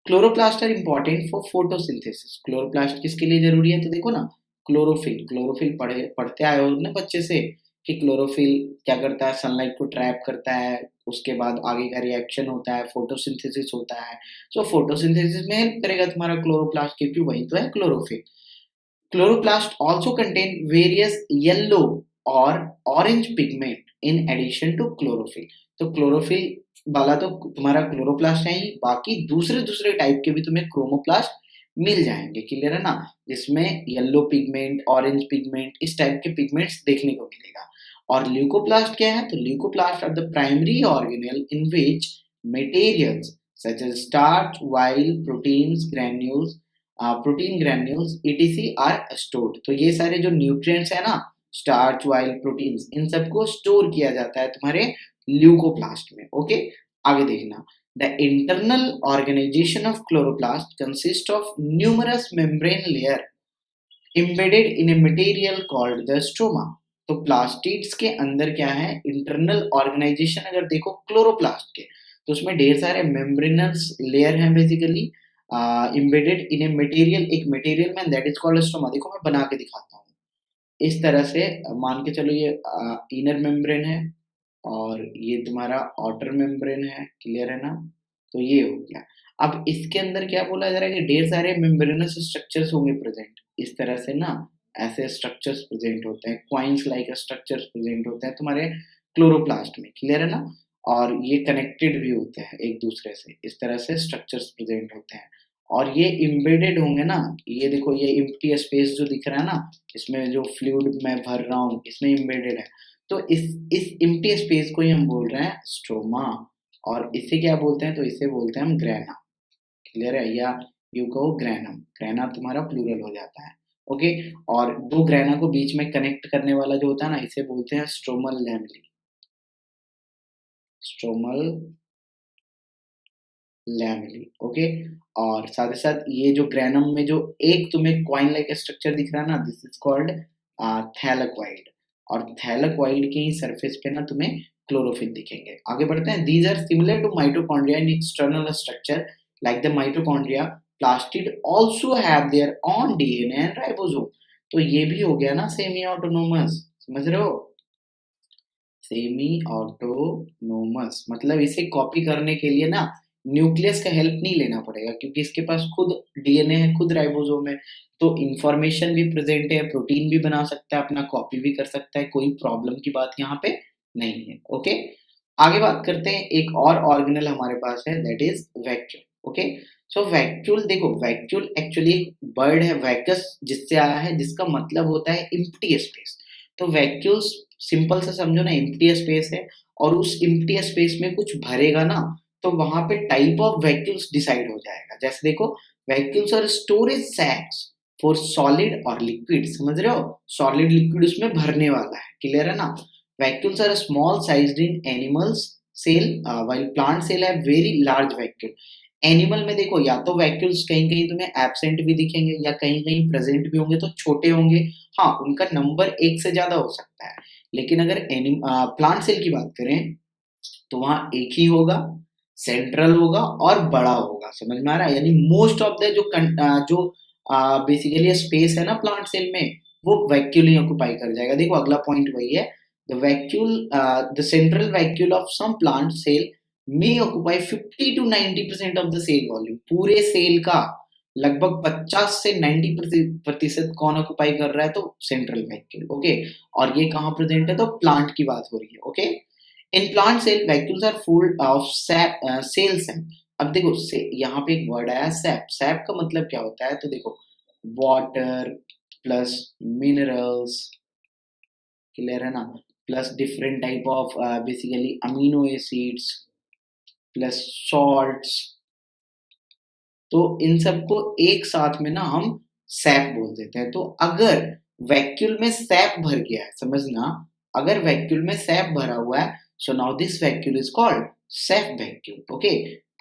[SPEAKER 1] Chloroplast are important for photosynthesis. Chloroplast किसके लिए जरूरी है, तो देखो ना, क्लोरोफिल। क्लोरोफिल पढ़ते आए हो ना बच्चे से कि क्लोरोफिल क्या करता है, सनलाइट को ट्रैप करता है, उसके बाद आगे का रिएक्शन होता है, फोटोसिंथेसिस होता है। सो फोटोसिंथेसिस में हेल्प करेगा तुम्हारा क्लोरोप्लास्ट, क्योंकि वही तो है chlorophyll. Chloroplast also contain various yellow or orange pigment in addition to chlorophyll। तो क्लोरोफिल वाला तो तुम्हारा क्लोरोप्लास्ट है ही, बाकी दूसरे दूसरे टाइप के भी तुम्हें क्रोमोप्लास्ट मिल जाएंगे, क्लियर है ना, जिसमें येलो पिगमेंट, ऑरेंज पिगमेंट, इस टाइप के पिगमेंट्स देखने को मिलेगा। और ल्यूकोप्लास्ट क्या है, तो leucoplast are the primary organelle in which materials such as starch, oil, protein granules etc are stored. तो ये सारे जो न्यूट्रिएंट्स है ना, स्टार्च, वाइल, प्रोटीन्स, इन सबको स्टोर किया जाता है तुम्हारे ल्यूकोप्लास्ट में। ओके, आगे देखना, the internal organization of chloroplast consists of numerous membrane layer embedded in a material called the stroma। तो प्लास्टिड्स के अंदर क्या है, इंटरनल ऑर्गेनाइजेशन अगर देखो क्लोरोप्लास्ट के, तो उसमें ढेर सारे मेम्ब्रेनस लेयर हैं basically embedded in a material, एक मटेरियल में, दैट इज कॉल्ड स्ट्रोमा। देखो मैं बना के दिखाता हूँ, इस तरह से मान के चलो ये इनर मेम्ब्रेन है और ये तुम्हारा आउटर मेम्ब्रेन है, क्लियर है ना, तो ये हो गया। अब इसके अंदर क्या बोला जा रहा है कि ढेर सारे मेम्ब्रेनस स्ट्रक्चर्स होंगे प्रेजेंट, इस तरह से ना ऐसे स्ट्रक्चर्स प्रेजेंट होते हैं, क्वाइंस लाइक स्ट्रक्चर्स प्रेजेंट होते हैं तुम्हारे क्लोरोप्लास्ट में, क्लियर है ना, और ये कनेक्टेड भी होते हैं एक दूसरे से, इस तरह से स्ट्रक्चर्स प्रेजेंट होते हैं और ये इम्बेडेड होंगे ना। ये देखो ये एम्प्टी स्पेस जो दिख रहा है ना, इसमें जो फ्लूइड मैं भर रहा हूँ इसमें इम्बेडेड है, तो इस एम्प्टी स्पेस को ही हम बोल रहे हैं स्ट्रोमा, और इसे क्या बोलते हैं, तो इसे बोलते हैं हम ग्रैना, क्लियर है, या यू कहो ग्रैनम, ग्रैना तुम्हारा प्लूरल हो जाता है। ओके, और दो ग्रैना को बीच में कनेक्ट करने वाला जो होता है ना, इसे बोलते हैं stromal lamellae, stromal lamellae. Okay, और साथ ही साथ ये जो ग्रैनम में जो एक तुम्हें क्वाइन लाइक स्ट्रक्चर दिख रहा है ना, दिस इज कॉल्ड थैलेक्वाइड, और थैलेक्वाइड के ही सरफेस पे ना तुम्हें क्लोरोफिल दिखेंगे। आगे बढ़ते हैं, these are similar to mitochondria in external structure like the mitochondria, plastid also have their own DNA and ribosome. तो ये भी हो गया ना सेमी ऑटोनोमस, समझ रहे हो, सेमी ऑटोनोमस मतलब इसे कॉपी करने के लिए ना न्यूक्लियस का हेल्प नहीं लेना पड़ेगा, क्योंकि इसके पास खुद डीएनए है, खुद राइबोसोम है, तो इंफॉर्मेशन भी प्रेजेंट है, प्रोटीन भी बना सकता है, अपना कॉपी भी कर सकता है, कोई प्रॉब्लम की बात यहाँ पे नहीं है। ओके, आगे बात करते हैं, एक और ऑर्गेनल हमारे पास है, that is vacuole. Okay, so vacuole, देखो वैक्यूल एक्चुअली एक वर्ड है वैकस जिससे आया है, जिसका मतलब होता है एम्प्टी स्पेस। तो वैक्यूल्स सिंपल से समझो ना, एम्प्टी स्पेस है और उस एम्प्टी स्पेस में कुछ भरेगा ना, तो वहां पे टाइप ऑफ वैक्यूल्स डिसाइड हो जाएगा। जैसे देखो, वैक्यूल्स और स्टोरेज सैक्स फॉर सॉलिड और लिक्विड, समझ रहे हो, सॉलिड लिक्विड उसमें भरने वाला है, क्लियर है ना। Vacuoles are small sized in animals cell while plant cell have very large vacuole. Animal में देखो, या तो वैक्यूल्स कहीं कहीं तुम्हें एब्सेंट भी दिखेंगे या कहीं कहीं प्रेजेंट भी होंगे, तो छोटे होंगे, हाँ उनका नंबर एक से ज्यादा हो सकता है। लेकिन अगर प्लांट सेल की बात करें तो वहां एक ही होगा, सेंट्रल होगा और बड़ा होगा, समझ में आ रहा है, यानी मोस्ट ऑफ द जो बेसिकली स्पेस है ना प्लांट सेल में, वो वैक्यूल ही ऑक्यूपाई कर जाएगा। देखो अगला पॉइंट वही है, the central vacuole of some plant cell may occupy 50 to 90% of the cell volume. पूरे सेल का लगभग 50 से 90% कौन ऑक्यूपाई कर रहा है, तो सेंट्रल वैक्यूल। ओके, और ये कहाँ प्रेजेंट है, तो प्लांट की बात हो रही है। Okay, in plant cell vacuoles are full of sap, cell sap. अब देखो यहाँ पे एक वर्ड आया सैप, सैप का मतलब क्या होता है, तो देखो वाटर प्लस मिनरल्स, क्लियर है ना, plus different type of basically amino acids plus salts, तो इन सबको एक साथ में ना हम सैप बोल देते हैं। तो अगर वैक्यूल में सैप भर गया है, समझना, अगर वैक्यूल में सैप भरा हुआ है, so now this vacuole is called sap vacuole. Okay,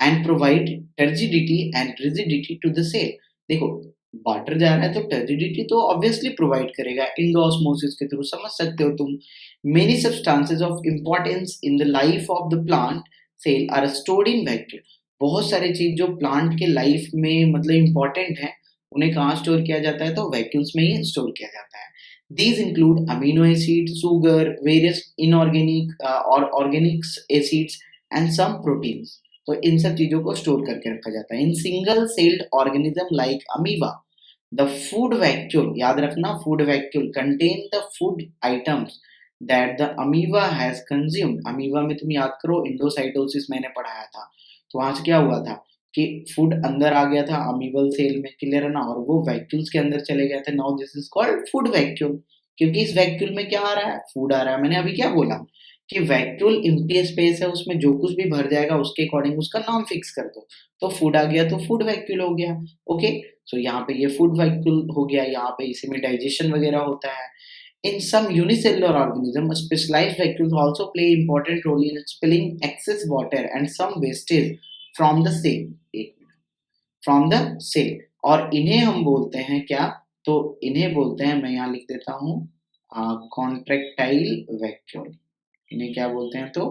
[SPEAKER 1] and provide turgidity and rigidity to the cell. देखो वाटर जा रहा है तो टर्जिडिटी तो ऑब्वियसली प्रोवाइड करेगा, इंडोऑस्मोसिस के थ्रू, समझ सकते हो तुम। Many substances of importance in the life of the plant cell are stored in vacuole. बहुत सारी चीज जो प्लांट के लाइफ में मतलब इंपॉर्टेंट है, उन्हें कहाँ स्टोर किया जाता है, तो वैक्यूल्स में ही स्टोर किया जाता है। These include amino acid, sugar, various inorganic और organics acids and some proteins. तो इन सब चीजों को स्टोर करके रखा जाता है in single celled organism like amoeba. The food vacuole, याद रखना, food vacuole contain the food items that the amoeba has consumed. Amoeba में तुम याद करो इंडोसाइटोसिस मैंने पढ़ाया था, तो वहां से क्या हुआ था कि फूड अंदर आ गया था अमीबल सेल में, क्लियर है ना, और वो वैक्यूल्स के अंदर चले गए थे। Now this is called food vacuole, क्योंकि इस वैक्यूल में क्या आ रहा है, फूड आ रहा है। मैंने अभी क्या बोला कि वैक्यूल एम्प्टी स्पेस है, उसमें जो कुछ भी भर जाएगा उसके अकॉर्डिंग उसका नाम फिक्स कर दो। तो फूड आ गया तो फूड वैक्यूल हो गया। ओके, सो यहाँ पे ये फूड वैक्यूल हो गया, यहाँ पे इसी में डाइजेशन वगैरह होता है। In some unicellular organisms, specialized vacuoles also play important role in expelling excess water and some wastage from the cell। एक मिनट, फ्रॉम द सेल, और इन्हें हम बोलते हैं क्या, तो इन्हें बोलते हैं, मैं यहाँ लिख देता हूँ, कॉन्ट्रेक्टाइल वैक्यूल। इन्हें क्या बोलते हैं, तो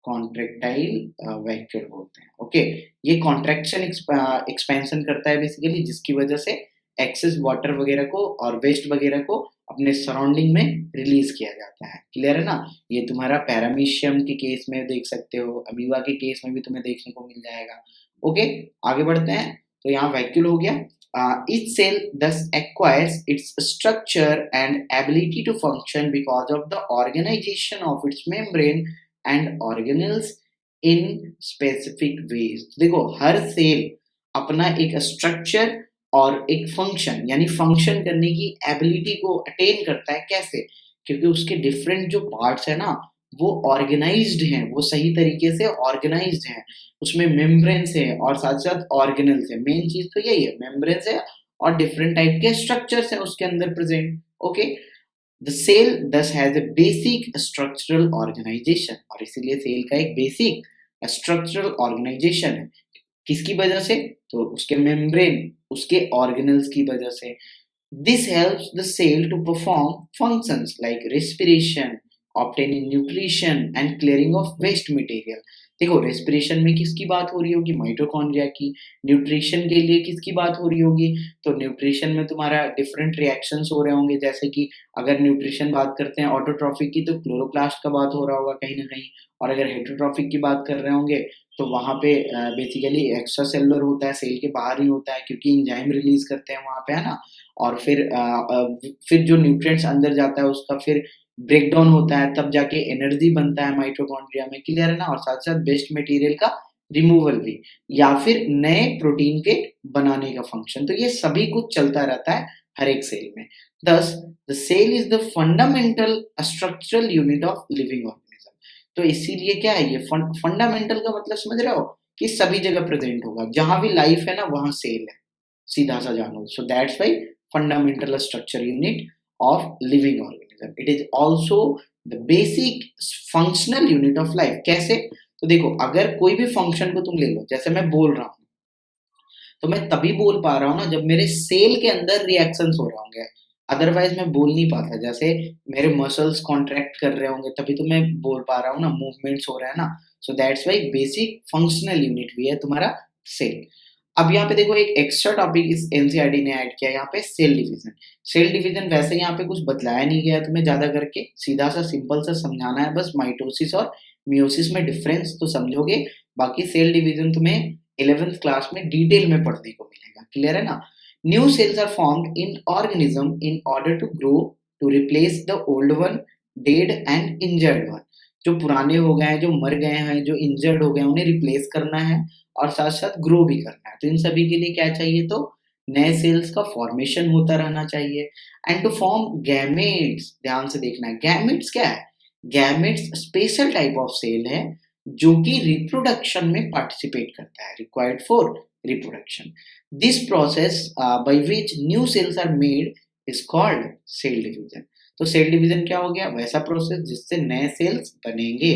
[SPEAKER 1] कॉन्ट्रेक्टाइल वैक्यूल बोलते हैं। ओके, ये कॉन्ट्रैक्शन एक्सपेंशन करता है बेसिकली, जिसकी वजह से एक्सेस वाटर वगैरह को और वेस्ट वगैरह को अपने सराउंडिंग में रिलीज किया जाता है। क्लियर है ना, ये तुम्हारा पैरामीशियम के केस में देख सकते हो, अमीबा के केस में भी तुम्हें देखने को मिल जाएगा। ओके, आगे बढ़ते हैं। तो यहाँ वैक्यूल हो गया। Each cell thus acquires its structure and ability to function because of the organization of its membrane and organelles in specific ways। देखो, हर सेल अपना एक स्ट्रक्चर और एक फंक्शन, यानी फंक्शन करने की एबिलिटी को अटेन करता है। कैसे, क्योंकि उसके डिफरेंट जो पार्ट्स है ना, वो ऑर्गेनाइज्ड हैं, वो सही तरीके से ऑर्गेनाइज्ड हैं। उसमें मेम्ब्रेन्स है और साथ साथ ऑर्गेनल्स है। मेन चीज तो यही है, मेम्ब्रेन्स है और डिफरेंट टाइप के स्ट्रक्चर्स है उसके अंदर present. Okay, the cell thus has a basic structural organisation, और इसीलिए सेल का एक बेसिक स्ट्रक्चरल ऑर्गेनाइजेशन है। किसकी वजह से, तो उसके मेम्ब्रेन, उसके ऑर्गेनल्स की वजह से। This helps the cell to perform functions like respiration, obtaining nutrition and clearing of waste material. देखो, रेस्पिरेशन में किसकी बात हो रही होगी, माइटोकॉन्ड्रिया की। न्यूट्रिशन के लिए किसकी बात हो रही होगी, तो न्यूट्रिशन में तुम्हारा डिफरेंट रिएक्शंस हो रहे होंगे, जैसे कि अगर न्यूट्रिशन बात करते हैं ऑटोट्रॉफिक की, तो क्लोरोप्लास्ट का बात हो रहा होगा कहीं ना कहीं, और अगर हेटरोट्रॉफिक की बात कर रहे होंगे तो वहाँ पे बेसिकली एक्स्ट्रा सेलुलर होता है, सेल के बाहर ही होता है, क्योंकि इंजाइम रिलीज करते हैं वहाँ पे, है ना। और फिर जो न्यूट्रिएंट्स अंदर जाता है उसका फिर ब्रेक डाउन होता है, तब जाके एनर्जी बनता है माइटोकॉन्ड्रिया में। क्लियर है ना, और साथ साथ वेस्ट मटेरियल का रिमूवल भी, या फिर नए प्रोटीन के बनाने का फंक्शन। तो ये सभी कुछ चलता रहता है हर एक सेल में। Thus, the cell is the fundamental structural unit of living organism। तो इसीलिए क्या है, ये फंडामेंटल का मतलब समझ रहे हो, कि सभी जगह प्रेजेंट होगा, जहां भी लाइफ है ना वहां सेल है, सीधा सा जानो। So that's why fundamental structure unit of living organism. It is also the basic functional unit of life. कैसे, तो देखो, अगर कोई भी फंक्शन को तुम ले लो, जैसे मैं बोल रहा हूँ, तो मैं तभी बोल पा रहा हूँ ना जब मेरे सेल के अंदर रिएक्शंस हो रहे होंगे, अदरवाइज मैं बोल नहीं पाता। जैसे मेरे मसल्स कॉन्ट्रैक्ट कर रहे होंगे तभी तो मैं बोल पा रहा हूँ ना, मूवमेंट्स हो रहा है ना। So that's why basic functional unit भी है तुम्हारा सेल। अब यहाँ पे देखो, एक एक्स्ट्रा टॉपिक इस एनसीईआरटी ने ऐड किया यहाँ पे, सेल डिवीजन। सेल डिवीजन वैसे यहाँ पे कुछ बतलाया नहीं गया तुम्हें ज्यादा करके, सीधा सा सिंपल सा समझाना है बस। माइटोसिस और मियोसिस में डिफरेंस तो समझोगे, बाकी सेल डिवीजन तुम्हें 11th क्लास में डिटेल में पढ़ने को मिलेगा। क्लियर है ना। New cells are formed in organism in order to grow, to replace the old one, dead and injured one. जो पुराने हो गए हैं, जो मर गए हैं, जो इंजर्ड हो गए हैं, उन्हें रिप्लेस करना है और साथ साथ ग्रो भी करना है। तो इन सभी के लिए क्या चाहिए, तो नए सेल्स का फॉर्मेशन होता रहना चाहिए। एंड टू फॉर्म गैमेट्स, ध्यान से देखना है, गैमेट्स क्या है, gametes special type of cell है जो कि रिप्रोडक्शन में पार्टिसिपेट करता है, required for reproduction. This process by which new cells are made is called cell division. तो सेल डिवीजन क्या हो गया, वैसा प्रोसेस जिससे नए सेल्स बनेंगे।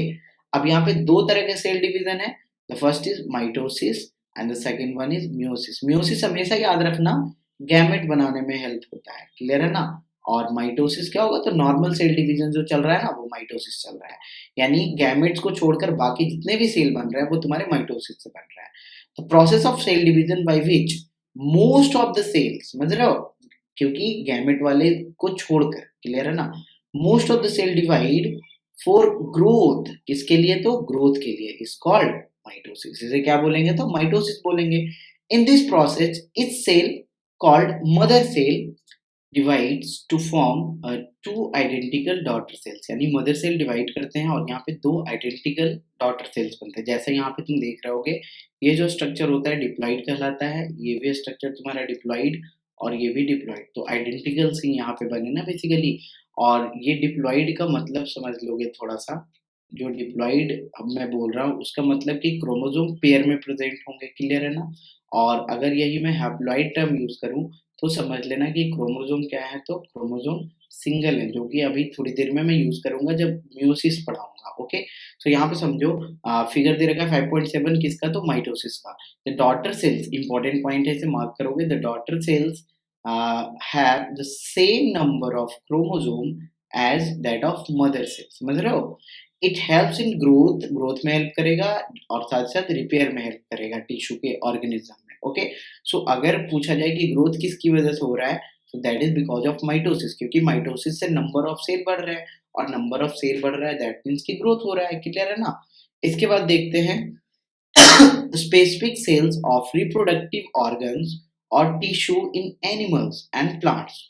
[SPEAKER 1] अब यहाँ पे दो तरह के सेल डिवीजन है, the first is mitosis and the second one is meiosis. Meiosis हमेशा याद रखना गैमेट बनाने में हेल्प होता है। क्लियर है ना। और माइटोसिस क्या होगा, तो नॉर्मल सेल डिवीजन जो चल रहा है ना, वो माइटोसिस चल रहा है। यानी गैमेट्स को छोड़कर बाकी जितने भी सेल बन रहे हैं वो तुम्हारे माइटोसिस से बन रहा है। तो process of cell division by which most of the cells, समझ रहे हो, क्योंकि गैमेट वाले को छोड़कर, क्लियर है ना, most of the cell divide for growth, किसके लिए, तो ग्रोथ के लिए, इज कॉल्ड माइटोसिस। इसे क्या बोलेंगे, तो माइटोसिस बोलेंगे। In this process each cell called mother cell divides to form two identical daughter cells. यानी मदर सेल डिवाइड करते हैं और यहाँ पे दो आइडेंटिकल डॉटर सेल्स बनते हैं। जैसे यहाँ पे तुम देख रहे होगे ये जो स्ट्रक्चर होता है डिप्लॉइड कहलाता है, ये भी स्ट्रक्चर तुम्हारा डिप्लॉइड और ये भी डिप्लॉइड, तो आइडेंटिकल से यहाँ पे बने ना बेसिकली। और ये डिप्लॉइड का मतलब समझ लोगे थोड़ा-सा, जो डिप्लॉइड अब मैं बोल रहा हूँ उसका मतलब कि क्रोमोसोम पेयर में प्रेज़ेंट होंगे, क्लियर है ना? और अगर यही मैं हैप्लॉइड टर्म यूज़ करूँ, तो समझ लेना कि क्रोमोसोम क्या है, तो क्रोमोसोम सिंगल है, जो कि अभी थोड़ी देर में मैं यूज़ करूँगा जब मेयोसिस पढ़ाऊँगा, ओके? तो यहाँ पे समझो फिगर दे रखा है 5.7 किसका, तो माइटोसिस का। The daughter cells, important point है, इसे मार्क करोगे, the daughter cells have the same number of chromosome as that of mother cells, समझ रहे हो? It helps in growth, growth में हेल्प करेगा और साथ-साथ रिपेयर में हेल्प करेगा टिश्यू के ऑर्गेनिज़्म में, ओके? सो अगर पूछा जाए कि ग्रोथ किसकी वजह से हो रहा है, so that is because of mitosis, क्योंकि माइटोसिस से नंबर ऑफ सेल बढ़ रहा है और नंबर ऑफ सेल बढ़ रहा है, दैट मीन्स कि ग्रोथ हो रहा है, क्लियर है ना? इसके बाद देखते हैं specific cells of reproductive organs or tissue in animals and plants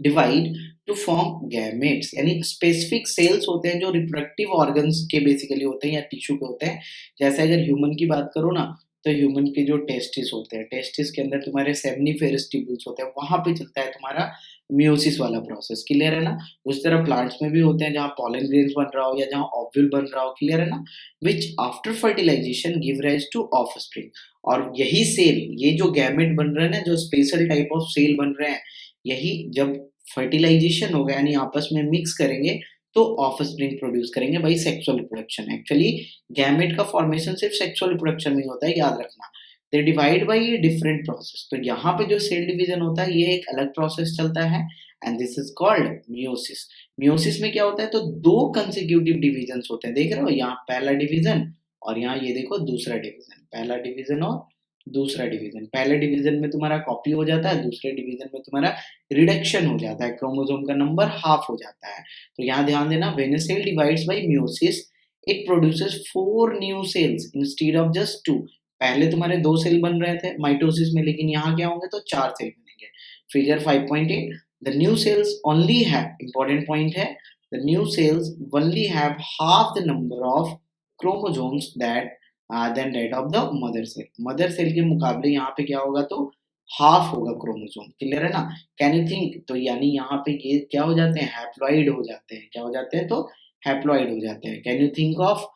[SPEAKER 1] divide two form gametes, यानी स्पेसिफिक सेल्स होते हैं जो रिप्रोडक्टिव ऑर्गन्स के बेसिकली होते हैं या टिश्यू के होते हैं। जैसे अगर ह्यूमन की बात करो ना, तो ह्यूमन के जो टेस्टिस होते हैं, टेस्टिस के अंदर तुम्हारे सेमिनिफेरस ट्यूब्यूल्स होते हैं, वहाँ पे चलता है तुम्हारा मेयोसिस वाला प्रोसेस, क्लियर है ना? उस तरह प्लांट्स में भी होते हैं जहाँ पॉलन ग्रेन्स बन रहा हो या जहाँ ओव्यूल बन रहा हो, क्लियर है ना? Which after fertilisation give rise to offspring. और यही सेल, ये जो गैमेट बन रहे हैं ना, जो स्पेशल टाइप ऑफ सेल बन रहे हैं, यही जब फर्टिलाइजेशन होगा यानी आपस में मिक्स करेंगे तो ऑफस्प्रिंग प्रोड्यूस करेंगे by sexual reproduction. Actually gamete का फॉर्मेशन सिर्फ सेक्सुअल रिप्रोडक्शन में ही होता है, याद रखना। They divide by different process, तो यहाँ पे जो सेल डिवीजन होता है ये एक अलग प्रोसेस चलता है and this is called meiosis. Meiosis में क्या होता है, तो दो कंसेक्यूटिव डिविजन्स होते हैं, देख रहे हो यहाँ पहला डिवीजन और यहाँ ये देखो दूसरा डिवीजन, पहला डिवीजन और दूसरा डिवीजन। पहले डिवीजन में तुम्हारा कॉपी हो जाता है, दूसरे डिवीजन में तुम्हारा रिडक्शन हो जाता है, क्रोमोसोम का नंबर हाफ हो जाता है। तो यहाँ ध्यान देना, when a cell divides by meiosis it produces 4 new cells instead of just 2। पहले तुम्हारे 2 सेल बन रहे थे माइटोसिस में, लेकिन यहाँ क्या होंगे, तो 4 सेल बनेंगे। Figure 5.8, the new cells only have, important point है, the new cells only have half the number of chromosomes that then that of the mother cell. Mother cell के मुकाबले यहाँ पे क्या होगा, तो हाफ होगा क्रोमोसोम, क्लियर है ना? कैन यू थिंक, तो यानी यहाँ पे ये क्या हो जाते हैं, हैप्लॉइड हो जाते हैं, क्या हो जाते हैं, तो हैप्लॉइड हो जाते हैं। Can you think of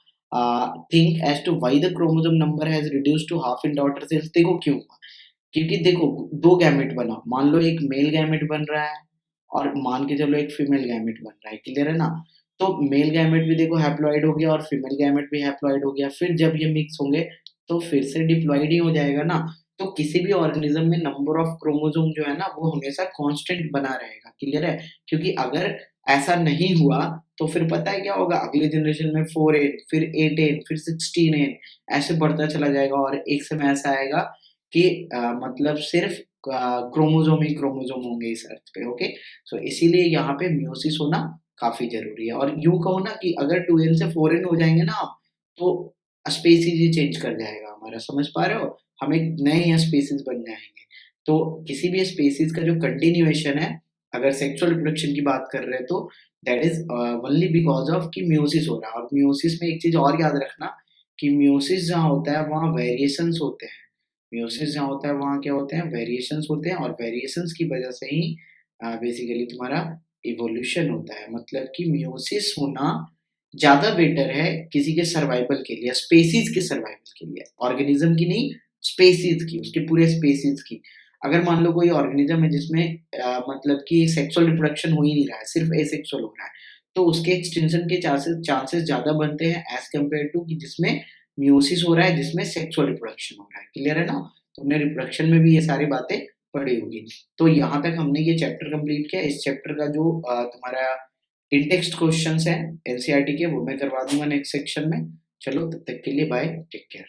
[SPEAKER 1] think as to why the chromosome number has reduced to half in daughter cells. देखो क्यों हुआ, क्योंकि देखो 2 गैमेट बना, मान लो एक मेल गैमेट बन रहा है और मान के चलो एक फीमेल गैमेट बन रहा है, क्लियर है ना? तो मेल गैमेट भी देखो हैप्लॉइड हो गया और फीमेल गैमेट भी हैप्लॉइड हो गया, फिर जब ये मिक्स होंगे तो फिर से डिप्लॉइड ही हो जाएगा ना। तो किसी भी ऑर्गेनिज्म में नंबर ऑफ क्रोमोसोम जो है ना वो हमेशा कांस्टेंट बना रहेगा, क्लियर है? क्योंकि अगर ऐसा नहीं हुआ तो फिर पता है क्या होगा, अगले जनरेशन में 4n फिर 8n फिर 16n ऐसे बढ़ता चला जाएगा और एक समय ऐसा आएगा कि मतलब सिर्फ क्रोमोसोम ही क्रोमोसोम होंगे इस अर्थ पे, ओके? सो इसीलिए यहाँ पे मेयोसिस होना काफ़ी ज़रूरी है। और यूँ कहो ना कि अगर 2n से 4n हो जाएँगे ना आप, तो स्पेसीज़ ही चेंज कर जाएगा हमारा, समझ पा रहे हो? हम एक नए स्पेसीज़ बन जाएँगे। तो किसी भी स्पेसीज़ का जो कंटिन्यूएशन है, अगर सेक्सुअल रिप्रोडक्शन की बात कर रहे हैं तो that is only because of कि मेयोसिस हो रहा है। और मेयोसिस में एक चीज़ और याद रखना कि मेयोसिस जहाँ होता है वहाँ वेरिएशंस होते हैं। मेयोसिस जहाँ होता है वहाँ क्या होते हैं, वेरिएशंस होते हैं और वेरिएशंस की वजह से ही बेसिकली तुम्हारा इवोल्यूशन होता है। मतलब कि मेयोसिस होना ज़्यादा बेटर है किसी के सर्वाइवल के लिए, स्पेसीज़ के सर्वाइवल के लिए, ऑर्गेनिज़्म की नहीं, स्पेसीज़ की, उसके पूरे स्पेसीज़ की। अगर मान लो कोई ऑर्गेनिज़्म है जिसमें मतलब कि सेक्सुअल रिप्रोडक्शन हो ही नहीं रहा है, सिर्फ़ एसेक्सुअल हो रहा है, तो उसके एक्सटिंक्शन के चांसेस ज़्यादा बनते हैं एज़ कम्पेयर टू कि जिसमें मेयोसिस हो रहा है, जिसमें सेक्सुअल रिप्रोडक्शन हो रहा है, क्लियर है ना? तुमने रिप्रोडक्शन में भी ये सारी बातें पढ़ी होगी। तो यहाँ तक हमने ये चैप्टर कंप्लीट किया। इस चैप्टर का जो तुम्हारा इन टेक्स्ट क्वेश्चंस हैं एनसीईआरटी के, वो मैं करवा दूँगा नेक्स्ट सेक्शन में। चलो तब तक के लिए बाय, टेक केयर।